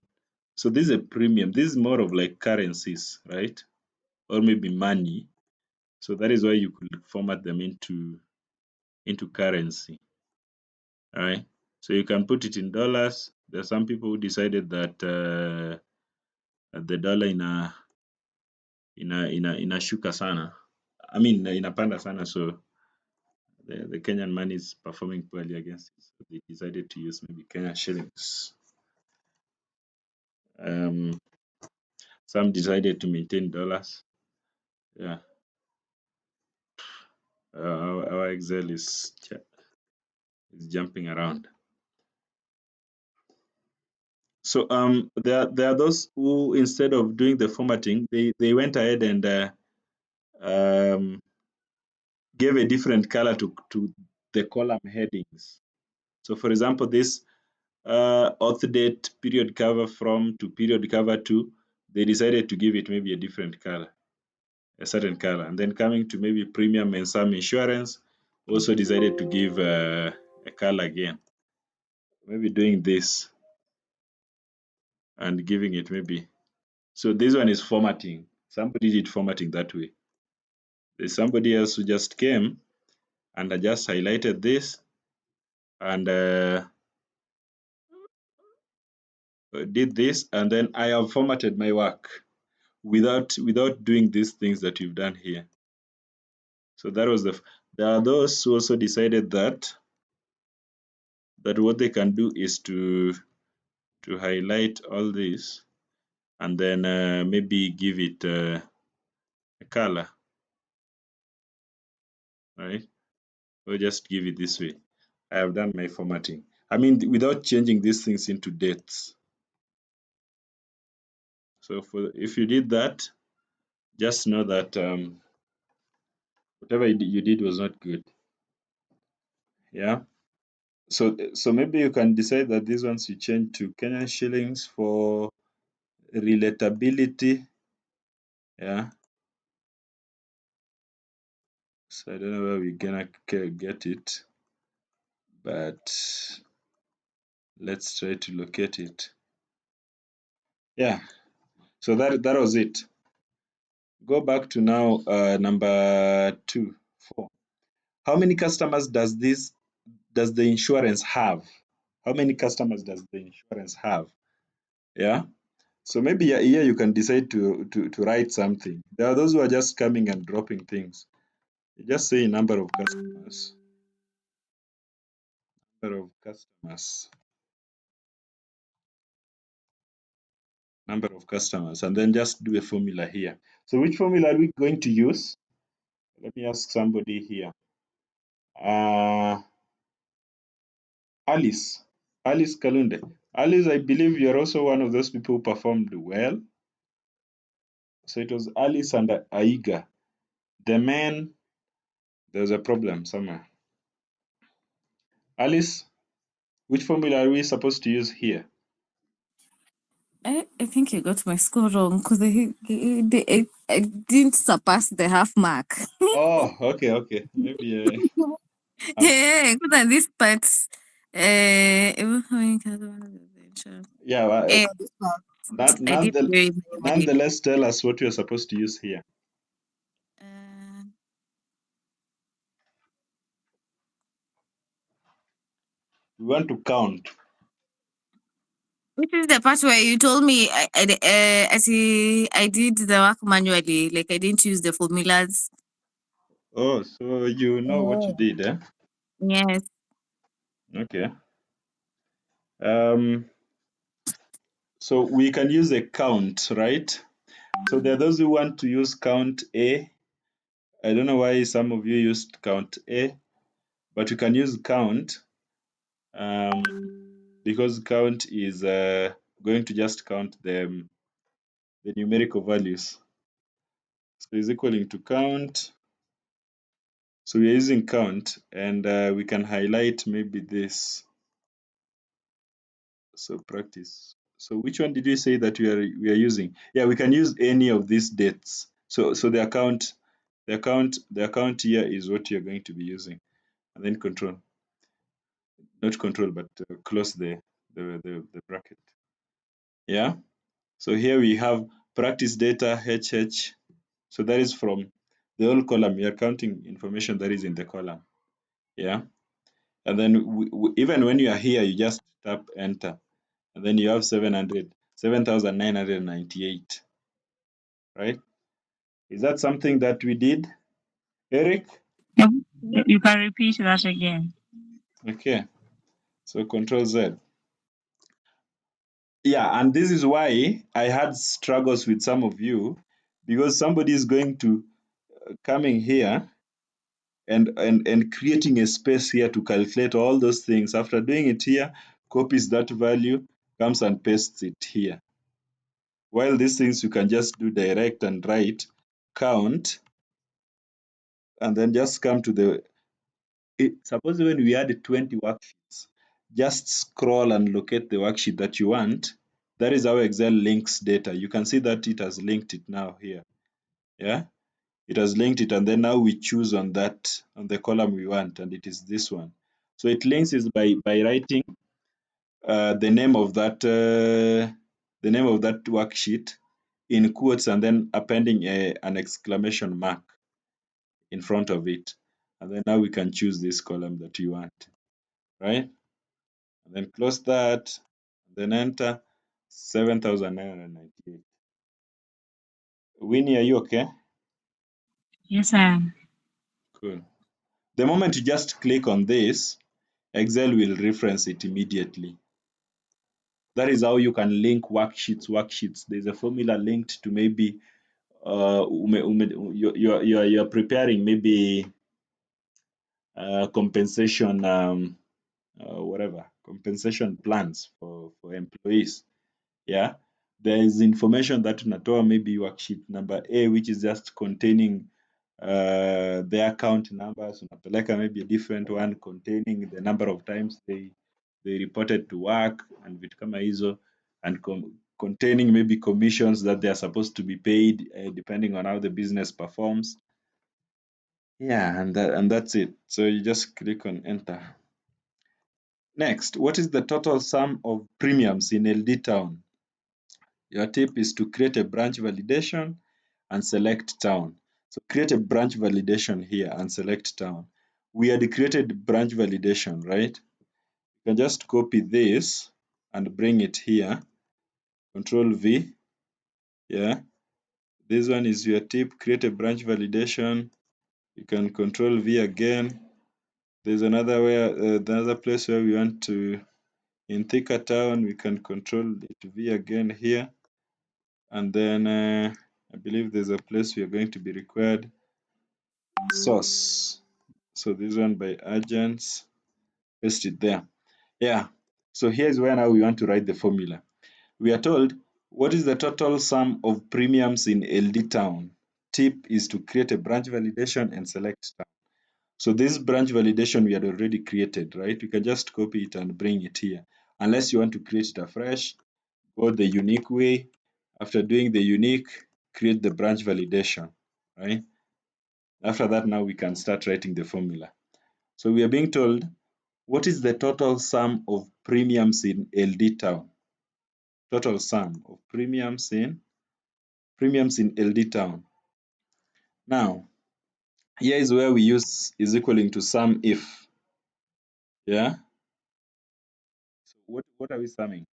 So this is a premium. This is more of like currencies, right? Or maybe money. So that is why you could format them into currency. All right. So you can put it in dollars. There are some people who decided that the dollar inashuka sana. I mean inapanda sana, so the Kenyan money is performing poorly against it. So they decided to use maybe Kenyan shillings. Some decided to maintain dollars. Yeah. Our Excel is jumping around. So there are those who, instead of doing the formatting, they went ahead and gave a different color to the column headings. So for example, this auth date, period cover from to period cover to, they decided to give it maybe a different color, a certain color. And then coming to maybe premium and some insurance, also decided to give a color again. Maybe doing this and giving it maybe. So this one is formatting. Somebody did formatting that way. There's somebody else who just came and I just highlighted this and did this, and then I have formatted my work without doing these things that you've done here. So that was there are those who also decided that what they can do is to highlight all this and then maybe give it a color, right? Or just give it this way. I have done my formatting. I mean, without changing these things into dates. So if you did that, just know that whatever you did was not good. Yeah. So maybe you can decide that these ones you change to Kenyan shillings for relatability. Yeah. So I don't know where we're gonna get it, but let's try to locate it. Yeah. So that was it. Go back to now number 4. How many customers does the insurance have? How many customers does the insurance have? Yeah. So maybe here you can decide to write something. There are those who are just coming and dropping things. You just say number of customers. Number of customers. Number of customers, and then just do a formula here. So which formula are we going to use? Let me ask somebody here. Alice Kalunde. Alice, I believe you're also one of those people who performed well. So it was Alice and Aiga. The men, there's a problem somewhere. Alice, which formula are we supposed to use here? I think you got my score wrong because I didn't surpass the half mark. Oh, okay. Maybe. Yeah, because at this part, Yeah. I did very well. Nonetheless, tell us what you're supposed to use here. We want to count. Which is the part where you told me I did the work manually, like I didn't use the formulas. Oh, so you know what you did, eh? Yes. Okay. So we can use a count, right? So there are those who want to use count A. I don't know why some of you used count A, but you can use count because count is going to just count the numerical values. So is equaling to count. So we are using count, and we can highlight maybe this. So practice. So which one did we say that we are using? Yeah, we can use any of these dates. So the account here is what you're going to be using, and then control, not control, but close the bracket. Yeah. So here we have practice data HH. So that is from the whole column. We are counting information that is in the column. Yeah. And then even when you are here, you just tap enter, and then you have 7,998. Right? Is that something that we did, Eric? You can repeat that again. Okay. So Control Z. Yeah, and this is why I had struggles with some of you, because somebody is going to coming here and creating a space here to calculate all those things. After doing it here, copies that value, comes and pastes it here. While these things you can just do direct and write count, and then just come to the suppose when we add 20 worksheets, just scroll and locate the worksheet that you want. That is how Excel links data. You can see that it has linked it now here. Yeah, it has linked it, and then now we choose on the column we want, and it is this one. So it links is by writing the name of that worksheet in quotes, and then appending an exclamation mark in front of it, and then now we can choose this column that you want, right? And then close that, then enter 7,998. Winnie, are you okay? Yes, I am. Cool. The moment you just click on this, Excel will reference it immediately. That is how you can link worksheets. There's a formula linked to maybe you're preparing maybe compensation compensation plans for employees. Yeah, there is information that unatoa maybe worksheet number A, which is just containing their account numbers, unapeleka maybe a different one containing the number of times they reported to work and vitu kama hizo, and containing maybe commissions that they are supposed to be paid depending on how the business performs. Yeah, and that's it. So you just click on enter. Next, what is the total sum of premiums in LD Town? Your tip is to create a branch validation and select town. So create a branch validation here and select town. We had created branch validation, right? You can just copy this and bring it here. Control V. Yeah. This one is your tip. Create a branch validation. You can Control V again. There's another place where we want to, in Thika Town, we can Control V again here. And then I believe there's a place we are going to be required. Source. So this one by agents, paste it there. Yeah. So here's where now we want to write the formula. We are told, what is the total sum of premiums in LD Town? Tip is to create a branch validation and select town. So this branch validation we had already created, right? You can just copy it and bring it here. Unless you want to create it afresh, go the unique way. After doing the unique, create the branch validation, right? After that, now we can start writing the formula. So we are being told, what is the total sum of premiums in LD Town? Total sum of premiums in LD Town. Now, here is where we use is equaling to sum if. Yeah. So what are we summing?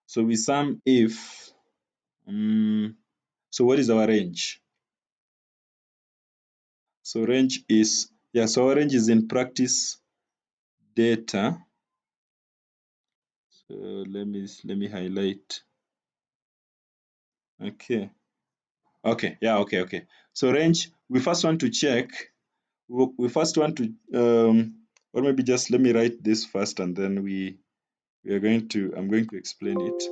So we sum if. So what is our range? So range is, yeah, so our range is in practice data. So let me highlight. Okay. Yeah, okay. So range, we first want to check, we first want to or maybe just let me write this first and then I'm going to explain it.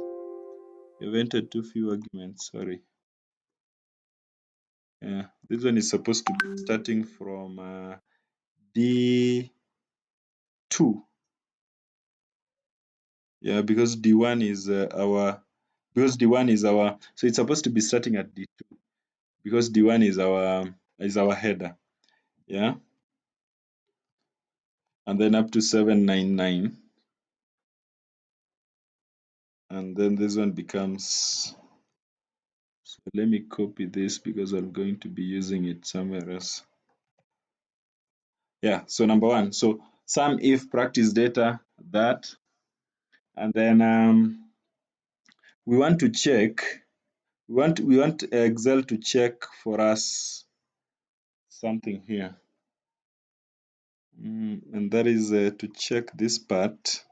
We've entered too few arguments, sorry. Yeah, this one is supposed to be starting from D2. Yeah, because D1 is so it's supposed to be starting at D2 because D1 is our header. Yeah. And then up to 799. And then this one becomes, so let me copy this because I'm going to be using it somewhere else. Yeah, so number one, so sum if practice data that, and then we want to check, we want Excel to check for us something here. And that is to check this part,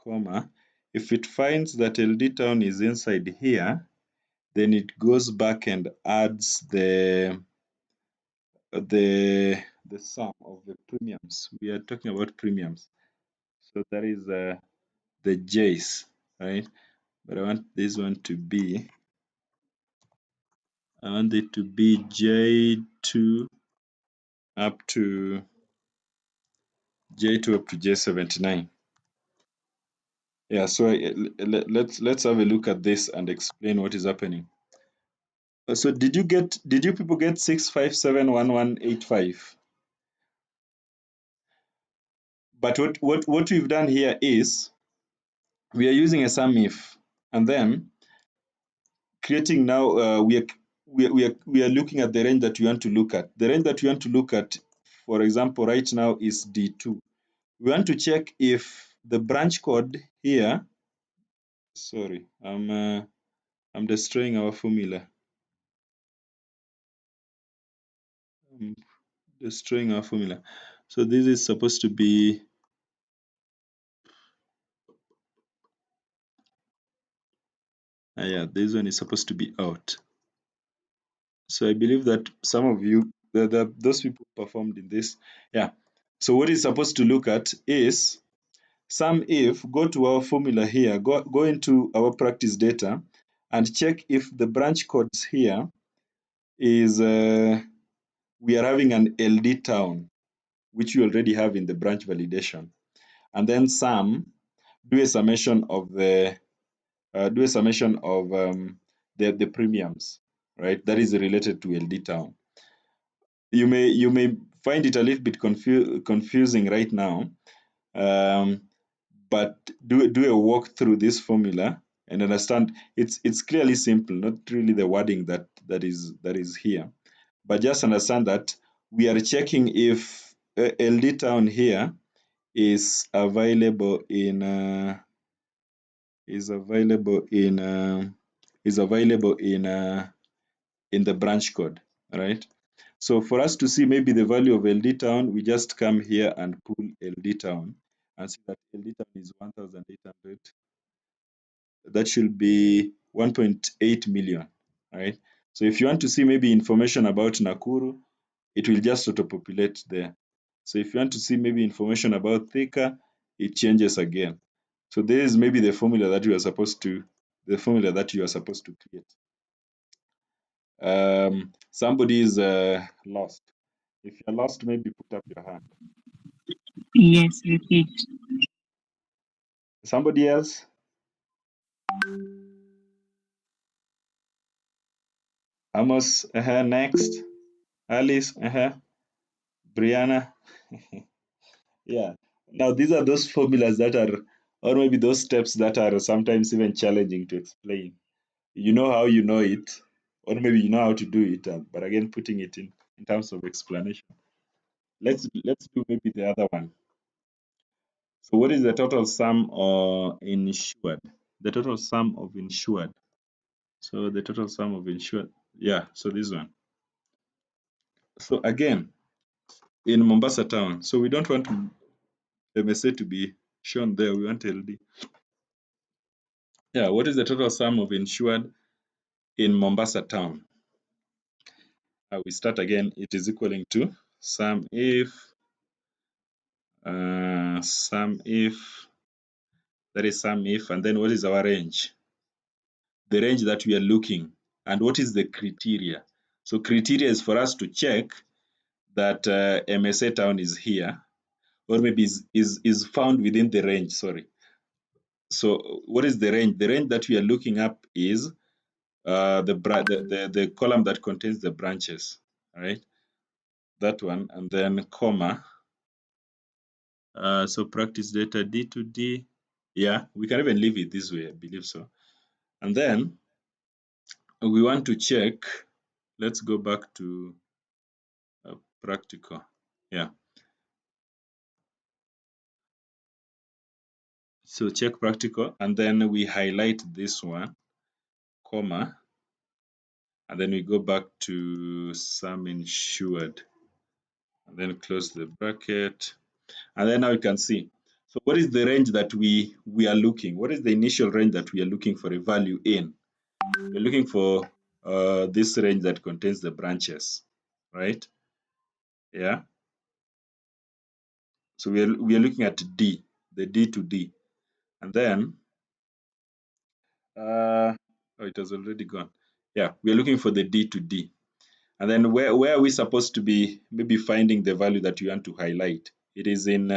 comma, if it finds that LD Town is inside here, then it goes back and adds the sum of the premiums. We are talking about premiums. So that is the J's, right? But I want this one to be, I want it to be J2 up to J79. Yeah, so let's have a look at this and explain what is happening. So did you people get 6571185? But what we've done here is we are using a sum if, and then creating now we are looking at the range that we want to look at. The range that we want to look at, for example, right now is D2. We want to check if the branch code here, sorry, I'm destroying our formula. I'm destroying our formula. So this is supposed to be, yeah, this one is supposed to be out. So I believe that some of you, those people performed in this. Yeah. So what it's supposed to look at is sum if, go to our formula here, go into our practice data and check if the branch codes here is we are having an LD town, which we already have in the branch validation, and then sum, do a summation of the the premiums, right? That is related to LD town. You may find it a little bit confusing right now, but do a walk through this formula and understand it's clearly simple, not really the wording that is here, but just understand that we are checking if LD town here is available in in the branch code, right? So for us to see maybe the value of LD town, we just come here and pull LD town and see that LD town is 1,800. That should be 1.8 million, right? So if you want to see maybe information about Nakuru, it will just auto-populate there. So if you want to see maybe information about Thika, it changes again. So there is maybe the formula that you are supposed to create. Somebody is lost. If you're lost, maybe put up your hand. Yes, repeat. Somebody else? Amos, next. Alice, Brianna. Yeah. Now these are those formulas that are, or maybe those steps that are sometimes even challenging to explain. You know how you know it, or maybe you know how to do it, but again, putting it in terms of explanation. Let's do maybe the other one. So what is the total sum or insured? The total sum of insured. So the total sum of insured, yeah, so this one. So again, in Mombasa town, so we don't want MSA to be shown there, we want LD. Yeah, what is the total sum of insured in Mombasa town? We start again, it is equaling to sum if, that is sum if, and then what is our range? The range that we are looking, and what is the criteria? So criteria is for us to check that MSA town is here, or maybe is found within the range, sorry. So what is the range? The range that we are looking up is the column that contains the branches, right? That one, and then comma. So practice data D to D. Yeah, we can even leave it this way, I believe so. And then we want to check, let's go back to practical. Yeah. So check practical, and then we highlight this one, comma, and then we go back to sum insured, and then close the bracket, and then now you can see. So what is the range that we are looking? What is the initial range that we are looking for a value in? We're looking for this range that contains the branches, right? Yeah. So we are looking at D, the D to D, and then oh, it has already gone. Yeah, we are looking for the D to D. And then where are we supposed to be maybe finding the value that you want to highlight? It is in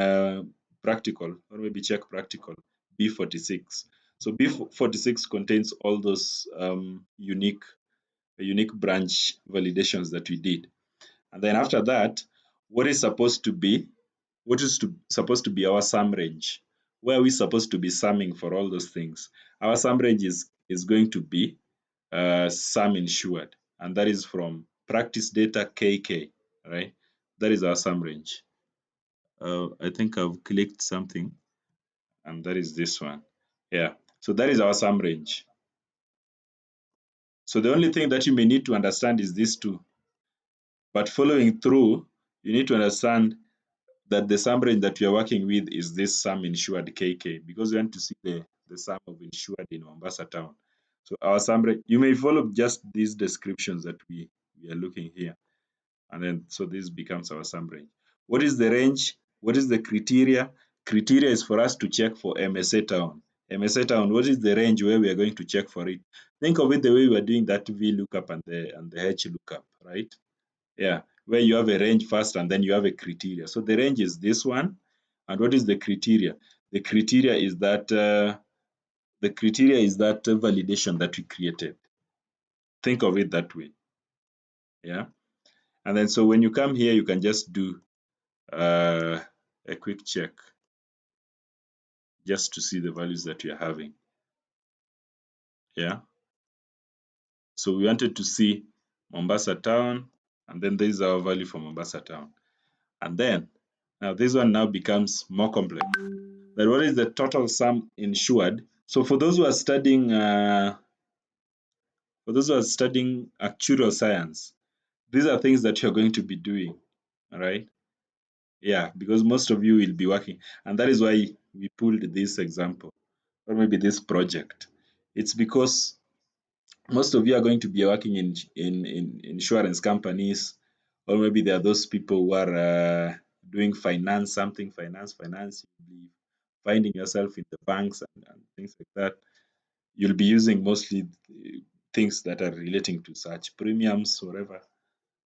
practical, or maybe check practical, B46. So B46 contains all those unique branch validations that we did. And then after that, what is supposed to be our sum range? Where are we supposed to be summing for all those things? Our sum range is going to be sum insured, and that is from practice data KK, right? That is our sum range. I think I've clicked something, and that is this one. Yeah, so that is our sum range. So the only thing that you may need to understand is these two. But following through, you need to understand that the sum range that we are working with is this sum insured KK, because we want to see the sum of insured in Mombasa town. So our sum range, you may follow just these descriptions that we are looking here. And then, so this becomes our sum range. What is the range? What is the criteria? Criteria is for us to check for MSA town. MSA town, what is the range where we are going to check for it? Think of it the way we are doing that VLOOKUP and the HLOOKUP, right? Yeah, where you have a range first and then you have a criteria. So the range is this one. And what is the criteria? The criteria is that validation that we created. Think of it that way. Yeah. And then so when you come here, you can just do a quick check just to see the values that we are having. Yeah. So we wanted to see Mombasa town, and then this is our value for Mombasa town. And then now this one now becomes more complex. Then what is the total sum insured? So for those who are studying actuarial science, these are things that you're going to be doing. All right. Yeah, because most of you will be working, and that is why we pulled this example or maybe this project. It's because most of you are going to be working in insurance companies, or maybe there are those people who are doing finance, you'll be finding yourself in the banks and things like that. You'll be using mostly things that are relating to such premiums, whatever.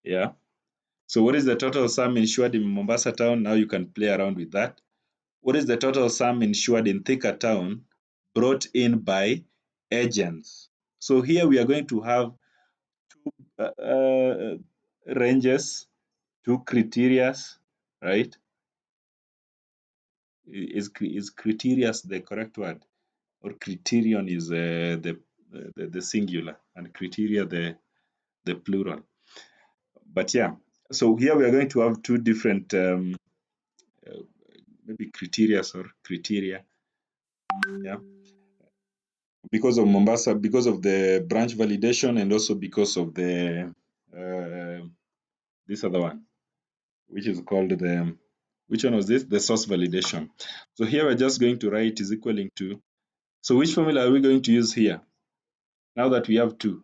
Yeah. So what is the total sum insured in Mombasa town? Now you can play around with that. What is the total sum insured in Thika town brought in by agents? So here we are going to have two ranges, two criteria, right? Is criterias the correct word, or criterion is the singular and criteria the plural? But yeah, so here we are going to have two different maybe criterias or criteria. Yeah, because of Mombasa, because of the branch validation, and also because of the this other one, which is called the, which one was this? The source validation. So here we're just going to write is equaling to, so which formula are we going to use here now that we have two?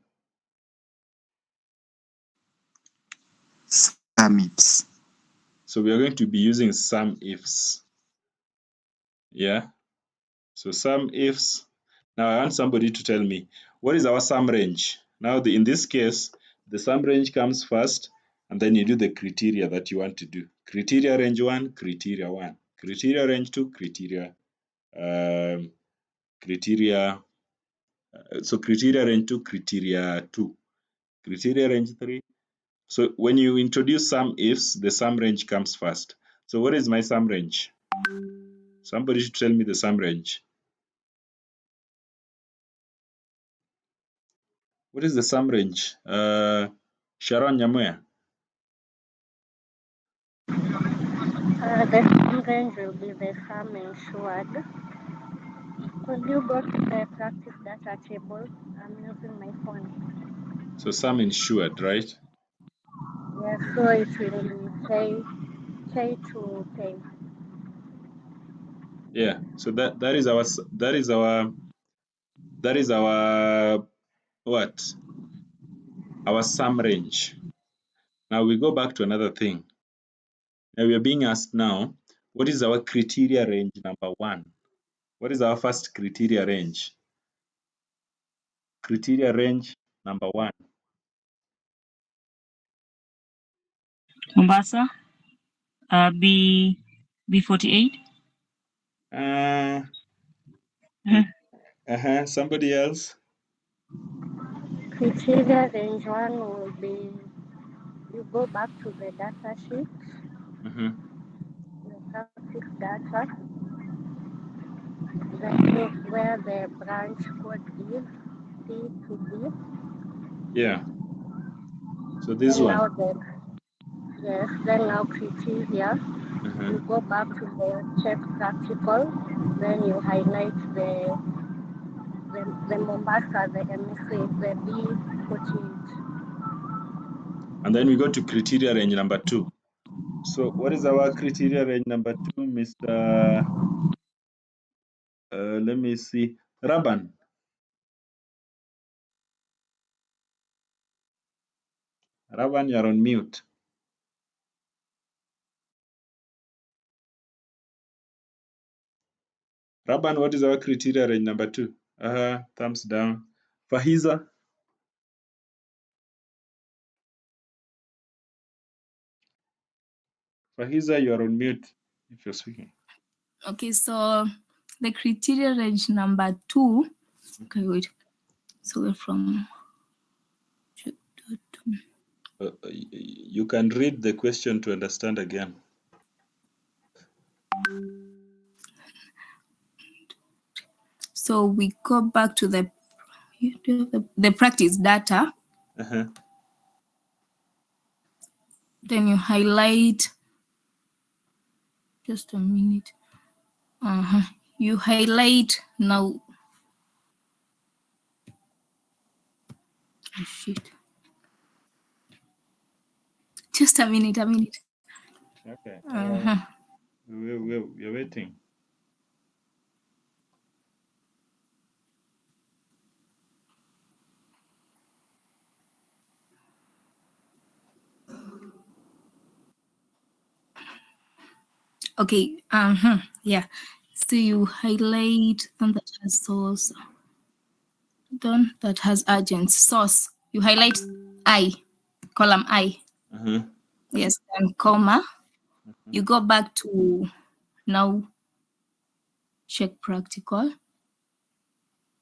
SUMIFS. So we are going to be using SUMIFS. Yeah. So SUMIFS. Now I want somebody to tell me, what is our sum range? Now in this case, the sum range comes first, and then you do the criteria that you want to do. Criteria range 1, criteria 1. Criteria range 2, criteria so criteria range 2, criteria 2. Criteria range 3. So when you introduce SUMIFS, the sum range comes first. So what is my sum range? Somebody should tell me the sum range. What is the sum range? Sharon Nyamoya. The sum range will be the sum insured. Could you go to the practice data table? I'm using my phone. So sum insured, right? Yeah, so it will be pay to pay. Yeah. So that is our what? Our sum range. Now we go back to another thing. Now we are being asked now, what is our criteria range number 1? What is our first criteria range? Criteria range number 1. Mombasa, B48. Somebody else? Criteria range 1 will be, you go back to the data sheet, the practice data, then where the branch code is, C to B. Yeah. So this And one. now yes, then now criteria, you go back to the check practical, then you highlight the Mombasa, the MSA, the B48. And then we go to criteria range number 2. So what is our criteria range number 2, Mr. Let me see. Raban. Raban, you're on mute. Raban, what is our criteria range number 2? Thumbs down. Fahiza? Fahiza, you are on mute if you're speaking. Okay, so the criteria range number 2. Okay, wait. So we're from. You can read the question to understand again. So we go back to the practice data. Then you highlight. Just a minute. You highlight now. Oh, shit. Just a minute. Okay. We're waiting. Okay. Yeah. So you highlight one that has source. Then that has agents. Source. You highlight I, column I. Yes, and comma. You go back to now check practical.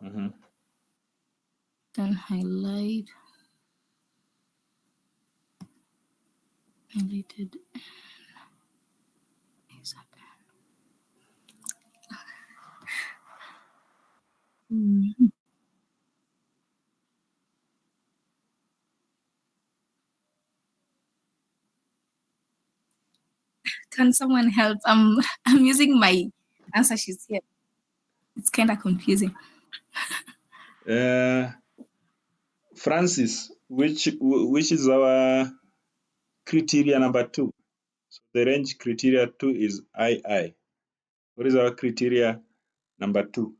Then highlight. Highlighted. Can someone help? I'm using my answer sheets here. It's kind of confusing. Francis, which is our criteria number 2? So the range criteria 2 is II. What is our criteria number 2?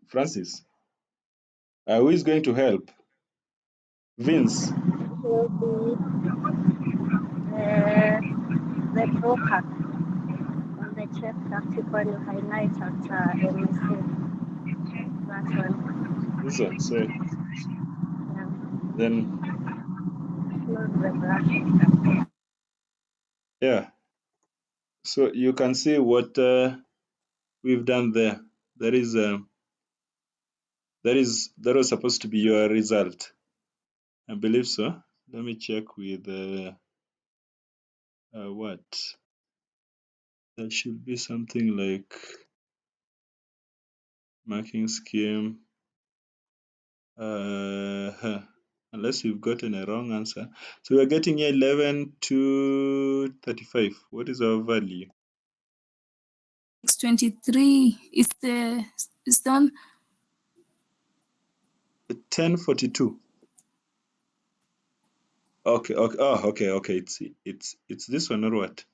Francis, who is going to help? Vince. Will be the broker on the check practical you highlight at MSA. That one. This one. So Yeah. then Close the bracket. yeah. So you can see what we've done there. That was supposed to be your result. I believe so. Let me check with what. There should be something like marking scheme. Unless we've gotten a wrong answer. So we're getting here 11 to 35. What is our value? 623 is done. 1042. Okay. Oh, okay. It's this one or what?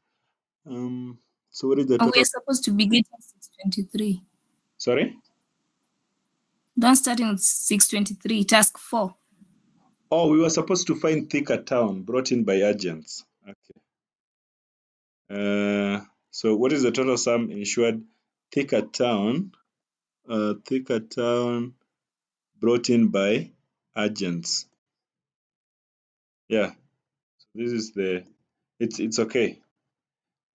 So what is the total? We're supposed to be getting 623. Sorry? Don't start in 623, task 4. Oh, we were supposed to find thicker town brought in by agents. Okay. So what is the total sum insured thicker town brought in by agents? Yeah. So this is it's okay.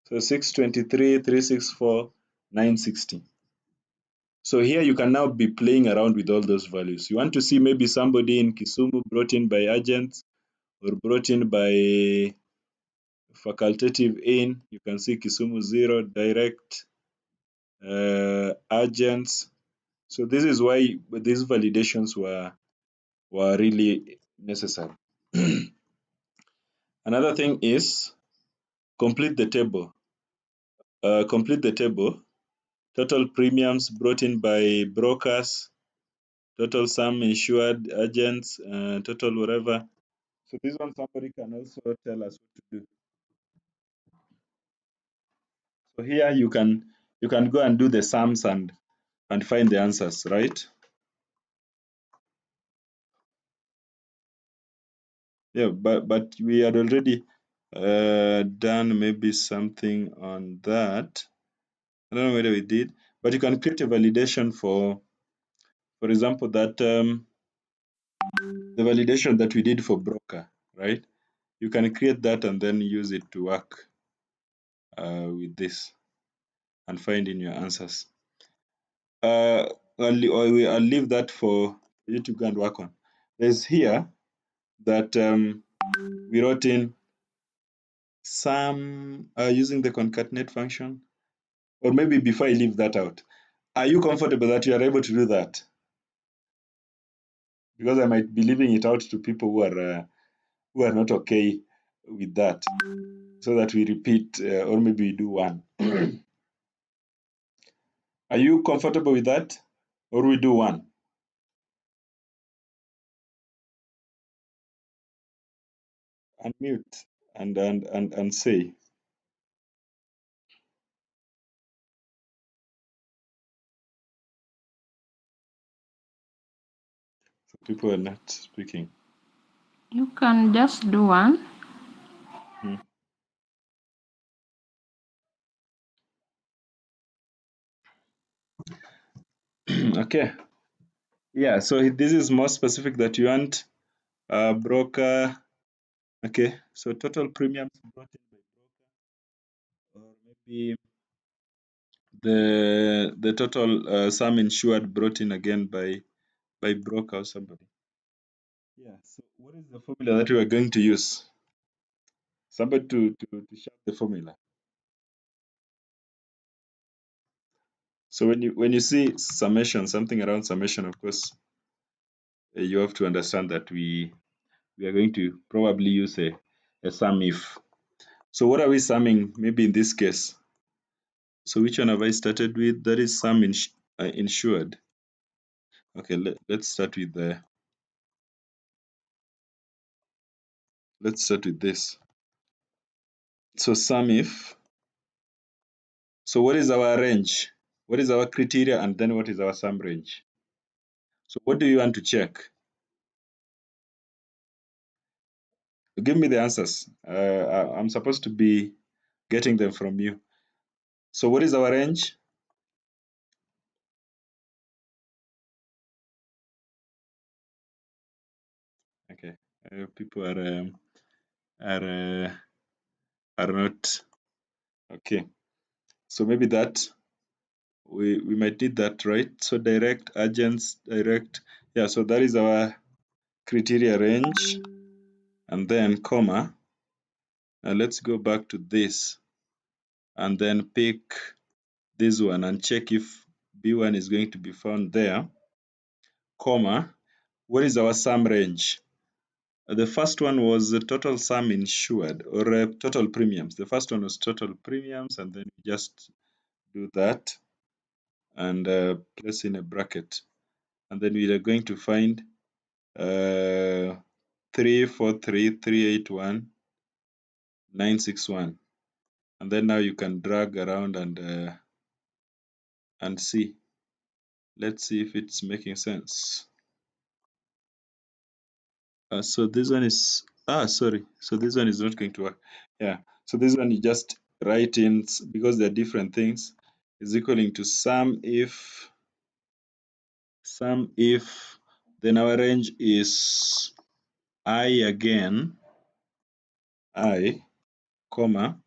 So 623, 364, 960. So here you can now be playing around with all those values. You want to see maybe somebody in Kisumu brought in by agents or brought in by facultative in. You can see Kisumu 0, direct, agents. So this is why these validations were really necessary. Another thing is complete the table. Total premiums brought in by brokers, total sum insured agents, total whatever. So this one somebody can also tell us what to do. So here you can go and do the sums and find the answers, right? Yeah, but we had already done maybe something on that. I don't know whether we did, but you can create a validation for example, that the validation that we did for broker, right? You can create that and then use it to work with this and find in your answers. I'll leave that for you to go and work on. There's here that we wrote in some using the concatenate function, or maybe before I leave that out, are you comfortable that you are able to do that? Because I might be leaving it out to people who are not okay with that, so that we repeat or maybe we do one. Are you comfortable with that, or we do one? Unmute and say. So people are not speaking. You can just do one. Okay. Yeah, so this is more specific that you want broker. Okay, so total premiums brought in by broker, or maybe the total sum insured brought in again by broker or somebody. Yeah, so what is the formula that we are going to use? Somebody to shout the formula. So when you see summation, something around summation, of course, you have to understand that we are going to probably use a sum if. So what are we summing? Maybe in this case. So which one have I started with? That is sum insured. Okay, let's start with let's start with this. So sum if. So what is our range? What is our criteria, and then what is our sum range? So what do you want to check? Give me the answers. I'm supposed to be getting them from you. So what is our range? Okay, people are not okay. So maybe that we might need that, right? So direct, agents, direct. Yeah, so that is our criteria range, and then comma. And let's go back to this and then pick this one and check if B1 is going to be found there, comma. What is our sum range? The first one was the total sum insured, or total premiums. The first one was total premiums, and then we just do that and place in a bracket. And then we are going to find 343,381,961. And then now you can drag around and see. Let's see if it's making sense. So this one is sorry. So this one is not going to work. Yeah. So this one you just write in, because they're different things, is equaling to sum if, then our range is I again, I, comma,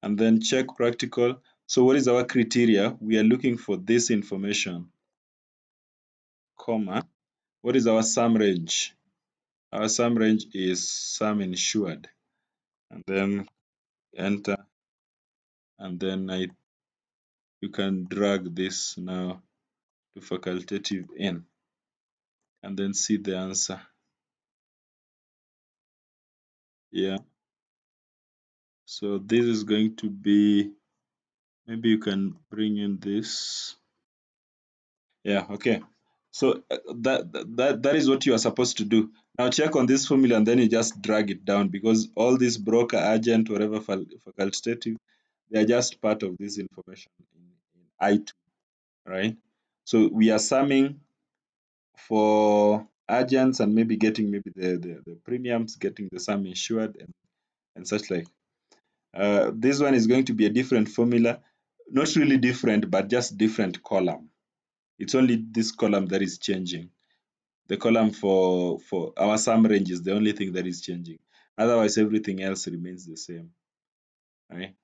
and then check practical. So what is our criteria? We are looking for this information, comma. What is our sum range? Our sum range is sum insured, and then enter, and then you can drag this now to facultative N and then see the answer. Yeah. So this is going to be, maybe you can bring in this. Yeah, okay. So that is what you are supposed to do. Now check on this formula and then you just drag it down, because all this broker, agent, whatever facultative, they are just part of this information in I2, right? So we are summing for agents and maybe getting maybe the premiums, getting the sum insured and such like. This one is going to be a different formula, not really different, but just different column. It's only this column that is changing. The column for our sum range is the only thing that is changing. Otherwise, everything else remains the same. Right?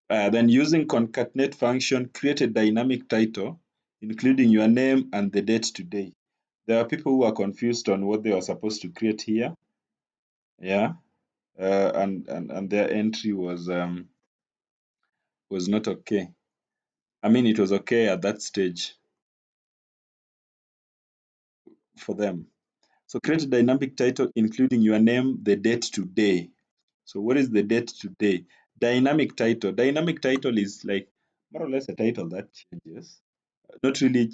Then using concatenate function, create a dynamic title, including your name and the date today. There are people who are confused on what they are supposed to create here. Yeah. And their entry was not okay. I mean, it was okay at that stage for them. So create a dynamic title, including your name, the date today. So what is the date today? Dynamic title. Dynamic title is like more or less a title that changes. Not really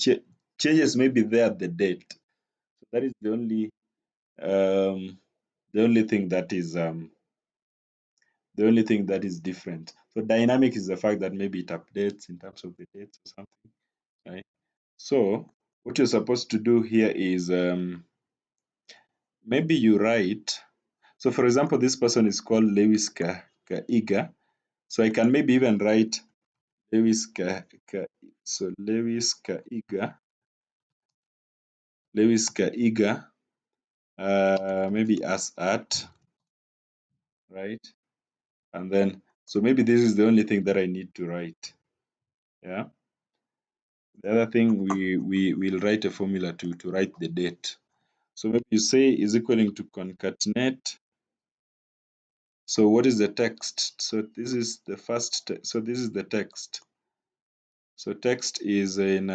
changes, maybe there the date. So that is the only thing that is different. So dynamic is the fact that maybe it updates in terms of the dates or something, right? So what you're supposed to do here is maybe you write. So for example, this person is called Lewis Kaiga. So I can maybe even write Lewis Kaiga. Lewis Kaiga, maybe as at, right? And then, so maybe this is the only thing that I need to write. Yeah. The other thing, we will write a formula to write the date. So maybe you say is equaling to concatenate. So what is the text? So this is the first. So this is the text. So text is in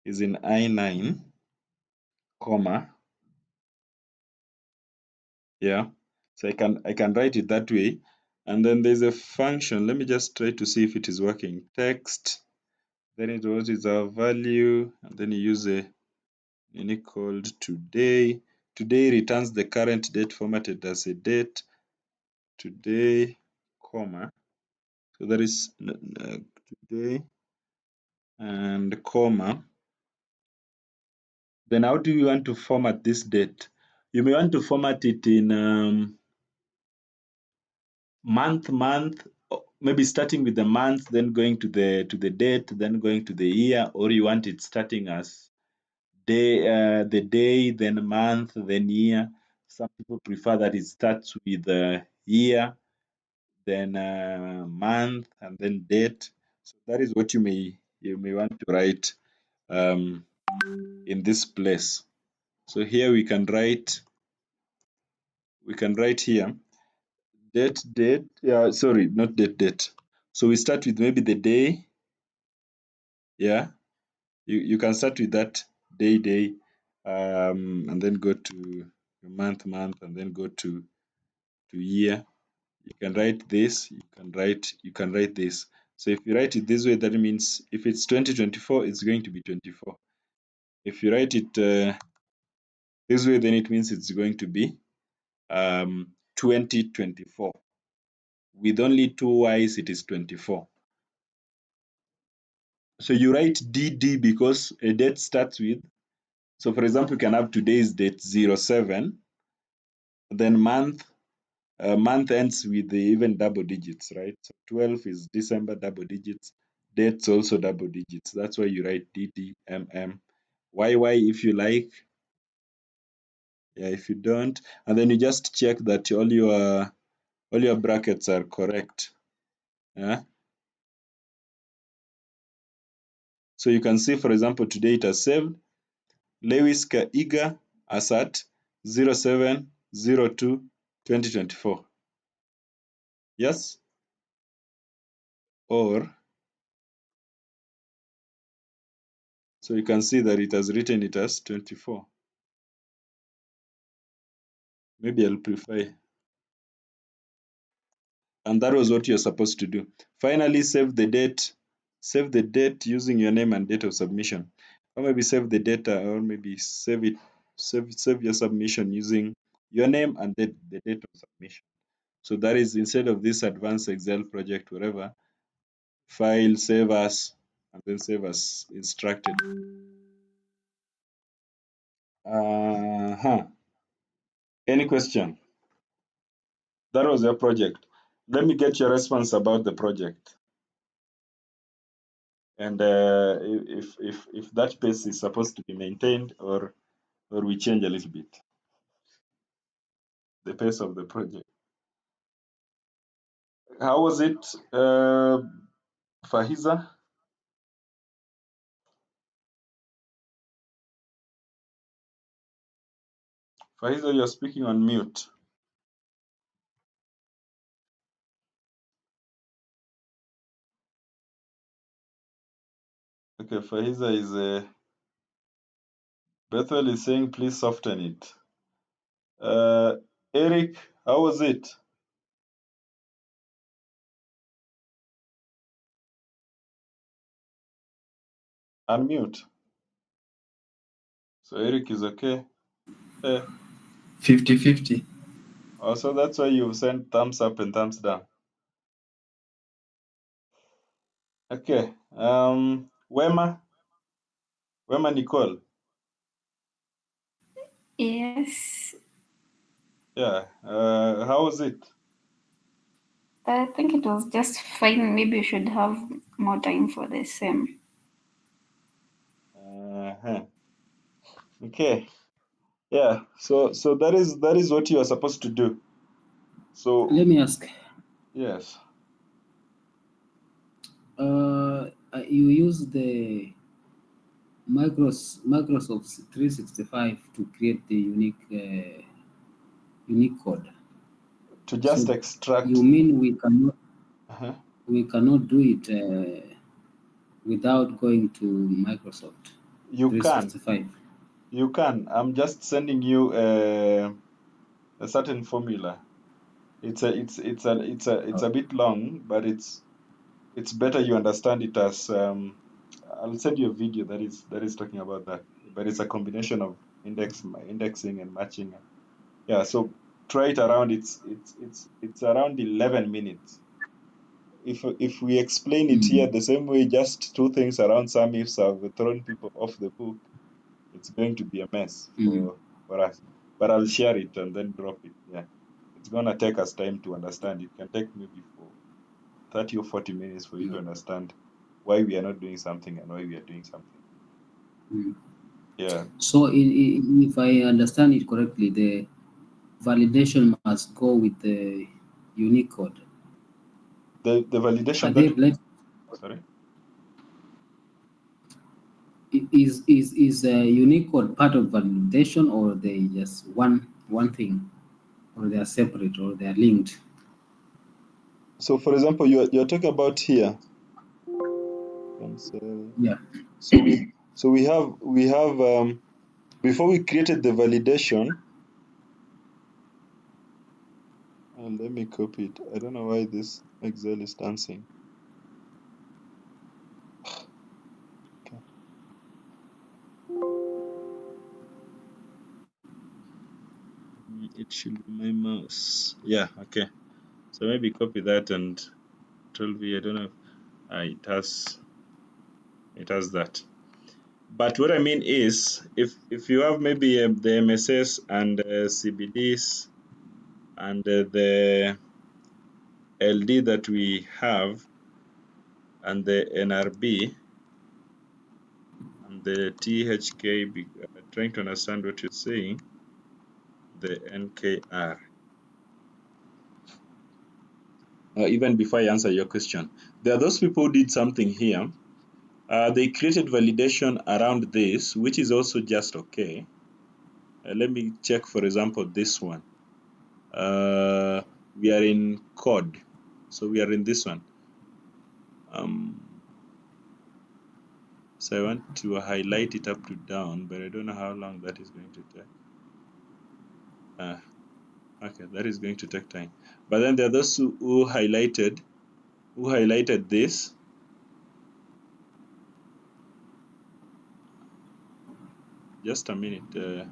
I9, comma. Yeah. So I can write it that way. And then there's a function. Let me just try to see if it is working. Text. Then it what is our value, and then you use a unique called today. Today returns the current date formatted as a date. Today, comma. So that is today and comma. Then how do you want to format this date? You may want to format it in month, maybe starting with the month, then going to the date, then going to the year, or you want it starting as the day, then month, then year. Some people prefer that it starts with the year, then month, and then date. So that is what you may want to write in this place. So here we can write here date, yeah, sorry, not date. So we start with maybe the day. Yeah, you can start with that day, and then go to month, and then go to year. You can write this, you can write this. So if you write it this way, that means if it's 2024, it's going to be 24. If you write it this way, then it means it's going to be 2024. With only two y's, it is 24. So you write DD because a date starts with, so for example, you can have today's date 07, then month ends with the even double digits, right? So 12 is December, double digits. Dates also double digits. That's why you write DD, MM, YY if you like. Yeah, if you don't, and then you just check that all your brackets are correct. Yeah. So you can see, for example, today it has saved Lewis Kaiga as at 07/02/2024. Yes? Or, so you can see that it has written it as 24. Maybe I'll prefer. And that was what you're supposed to do. Finally, save the date. Save the date using your name and date of submission. Or maybe save the data, or maybe save your submission using your name and the date of submission. So that is, instead of this advanced Excel project, wherever, file, save as, and then save as instructed. Any question? That was your project. Let me get your response about the project. And if that pace is supposed to be maintained or we change a little bit the pace of the project. How was it, Fahiza? Fahiza, you're speaking on mute. Okay, Fahiza is Bethel is saying please soften it. Eric, how was it? Unmute. So Eric is okay. 50-50. Also, that's why you've sent thumbs up and thumbs down. Okay. Wema Nicole. Yes, Yeah. How was it? I think it was just fine. Maybe you should have more time for the same. Okay. Yeah. So that is what you are supposed to do. So Let me ask. Yes. You use the Microsoft 365 to create the unique code. To just extract. You mean we cannot do it without going to Microsoft You 365? You can. I'm just sending you a certain formula. It's a bit long, but it's better you understand it as I'll send you a video that is talking about that. But it's a combination of indexing and matching. Yeah, so try it around. It's around 11 minutes. If we explain it here the same way, just two things around some ifs have thrown people off the book, it's going to be a mess for us. But I'll share it and then drop it. Yeah, it's gonna take us time to understand. It can take maybe for 30 or 40 minutes for you to understand why we are not doing something and why we are doing something. Yeah. So if I understand it correctly, the validation must go with the unique code. The validation sorry? Is a unique code part of validation, or they just one thing, or they are separate, or they are linked? So for example, you're talking about here. Yeah. So we have before we created the validation. Let me copy it. I don't know why this Excel is dancing. Okay. It should be my mouse. Yeah, okay. So maybe copy that and 12V, I don't know. It has that. But what I mean is, if you have maybe the MSS and CBDs and the LD that we have and the NRB and the THK, trying to understand what you're saying, the NKR. Even before I answer your question, there are those people who did something here. They created validation around this, which is also just okay. Let me check, for example, this one. We are in code. So we are in this one. So I want to highlight it up to down, but I don't know how long that is going to take. Okay, that is going to take time. But then there are those who highlighted this. Just a minute. Okay.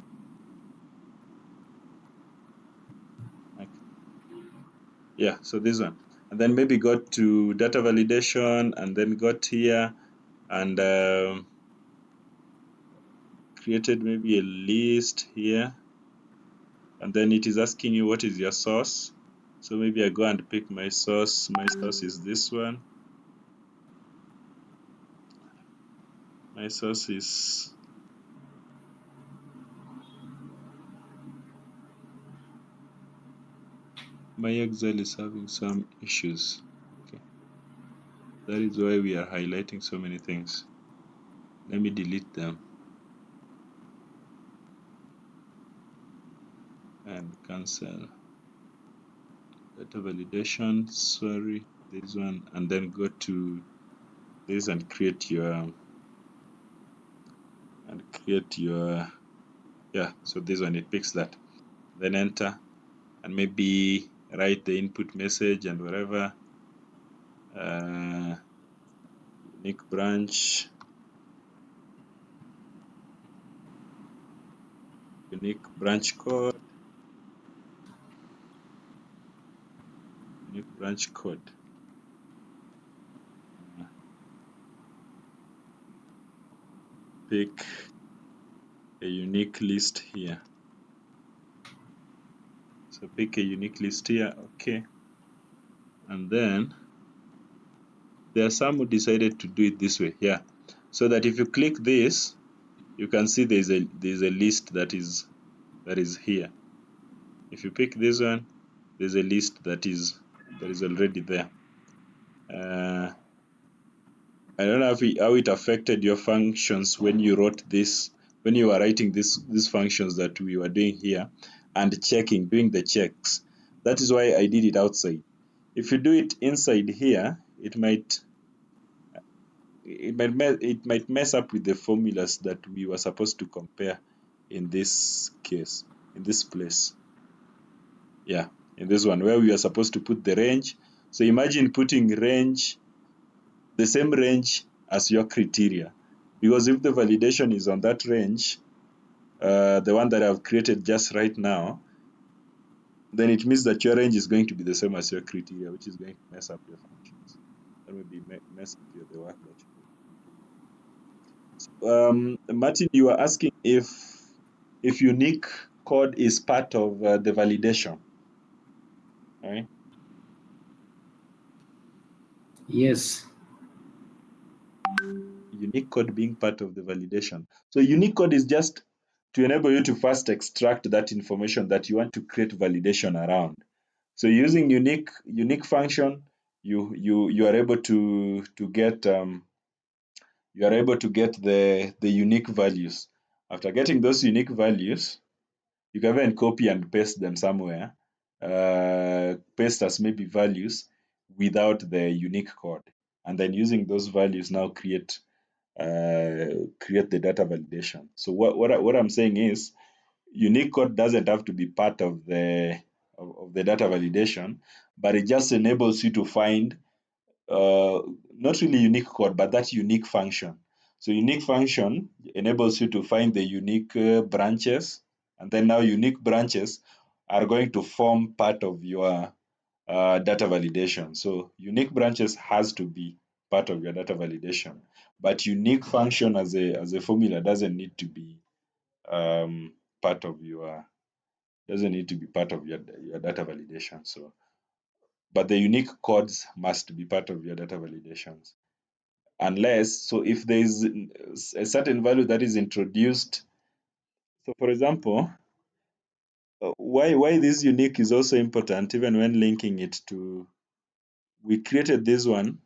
Yeah, so this one. And then maybe got to data validation and then got here and created maybe a list here, and then it is asking you what is your source. So maybe I go and pick my source. My source is this one. My source is my Excel is having some issues. Okay, that is why we are highlighting so many things. Let me delete them and cancel data validation. Sorry, this one, and then go to this and create your yeah. So this one, it picks that, then enter, and maybe write the input message and whatever. Unique branch, unique branch code, unique branch code. Pick a unique list here. So pick a unique list here, okay. And then there are some who decided to do it this way, yeah. So that if you click this, you can see there's a list that is here. If you pick this one, there's a list that is already there. I don't know how it affected your functions when you wrote this, when you were writing these functions that we were doing here and doing the checks. That is why I did it outside. If you do it inside here, it might mess up with the formulas that we were supposed to compare in this case, in this place. Yeah, in this one where we are supposed to put the range. So imagine putting range, the same range as your criteria, because if the validation is on that range, the one that I've created just right now, then it means that your range is going to be the same as your criteria, which is going to mess up your functions. That will be mess up the work that you do. Martin, you were asking if unique code is part of the validation, right? Yes. Unique code being part of the validation. So unique code is just to enable you to first extract that information that you want to create validation around. So using unique function, you are able to get the unique values. After getting those unique values, you can even copy and paste them somewhere, paste as maybe values without the unique code, and then using those values now create the data validation. So what I'm saying is, unique code doesn't have to be part of the data validation, but it just enables you to find not really unique code, but that unique function. So unique function enables you to find the unique branches, and then now unique branches are going to form part of your data validation. So unique branches has to be part of your data validation, but unique function as a formula doesn't need to be part of your data validation. So, but the unique codes must be part of your data validations, unless, so if there is a certain value that is introduced. So for example, why this unique is also important, even when linking it to, we created this one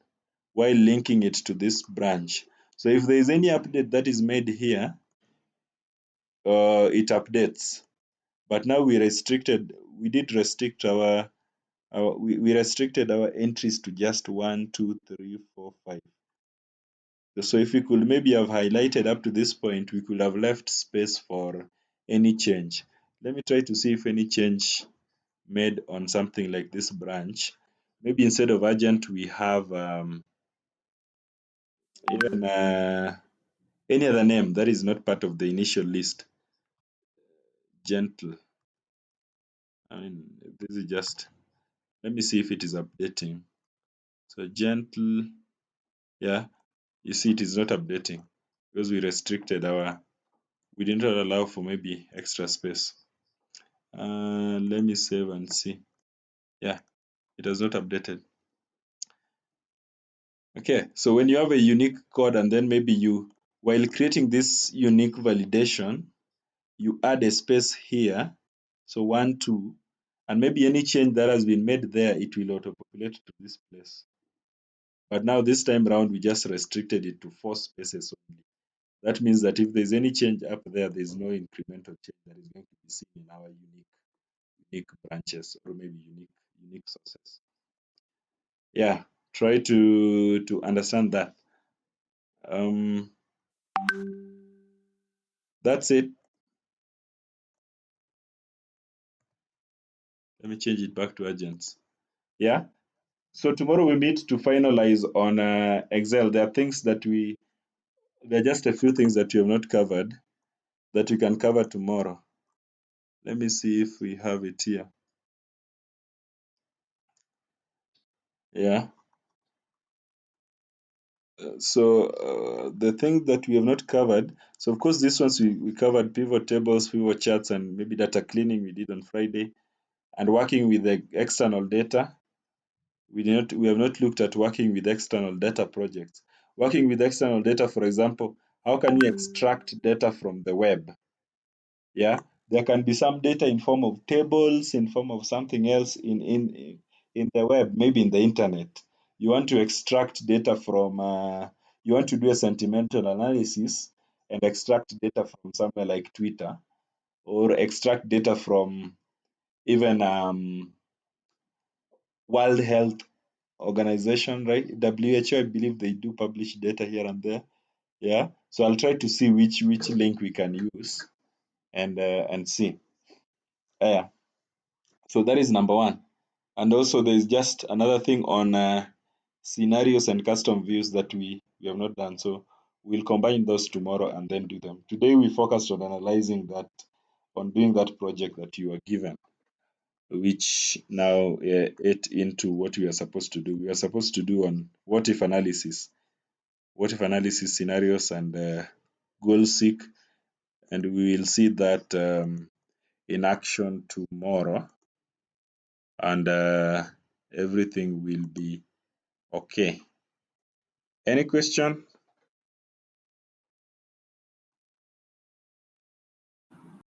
while linking it to this branch. So if there is any update that is made here, it updates. But now we restricted our entries to just 1, 2, 3, 4, 5. So if we could maybe have highlighted up to this point, we could have left space for any change. Let me try to see if any change made on something like this branch. Maybe instead of urgent, we have even any other name that is not part of the initial list. Gentle. I mean, this is just, let me see if it is updating. So gentle, yeah, you see it is not updating because we restricted our we didn't allow for maybe extra space. Let me save and see. Yeah, it has not updated. Okay, so when you have a unique code and then maybe you, while creating this unique validation, you add a space here, so 1, 2, and maybe any change that has been made there, it will auto-populate to this place. But now this time around, we just restricted it to 4 spaces only. That means that if there's any change up there, there's no incremental change that is going to be seen in our unique branches or maybe unique sources. Yeah, try to understand that. That's it. Let me change it back to agents. Yeah. So tomorrow we meet to finalize on Excel. There are things that there are just a few things that we have not covered that we can cover tomorrow. Let me see if we have it here. Yeah. So the thing that we have not covered, so of course this ones we covered pivot tables, pivot charts, and maybe data cleaning we did on Friday, and working with the external data. We have not looked at working with external data projects. Working with external data, for example, how can we extract data from the web? Yeah, there can be some data in form of tables, in form of something else in the web, maybe in the internet. You want to extract data from, you want to do a sentimental analysis and extract data from somewhere like Twitter, or extract data from even World Health Organization, right? WHO, I believe they do publish data here and there. Yeah, so I'll try to see which link we can use and see. Yeah. So that is number one. And also there is just another thing on scenarios and custom views that we have not done. So we'll combine those tomorrow and then do them. Today we focused on analyzing that, on doing that project that you are given, which now ate into what we are supposed to do. We are supposed to do on what if analysis scenarios and goal seek, and we will see that in action tomorrow, and everything will be okay. Any question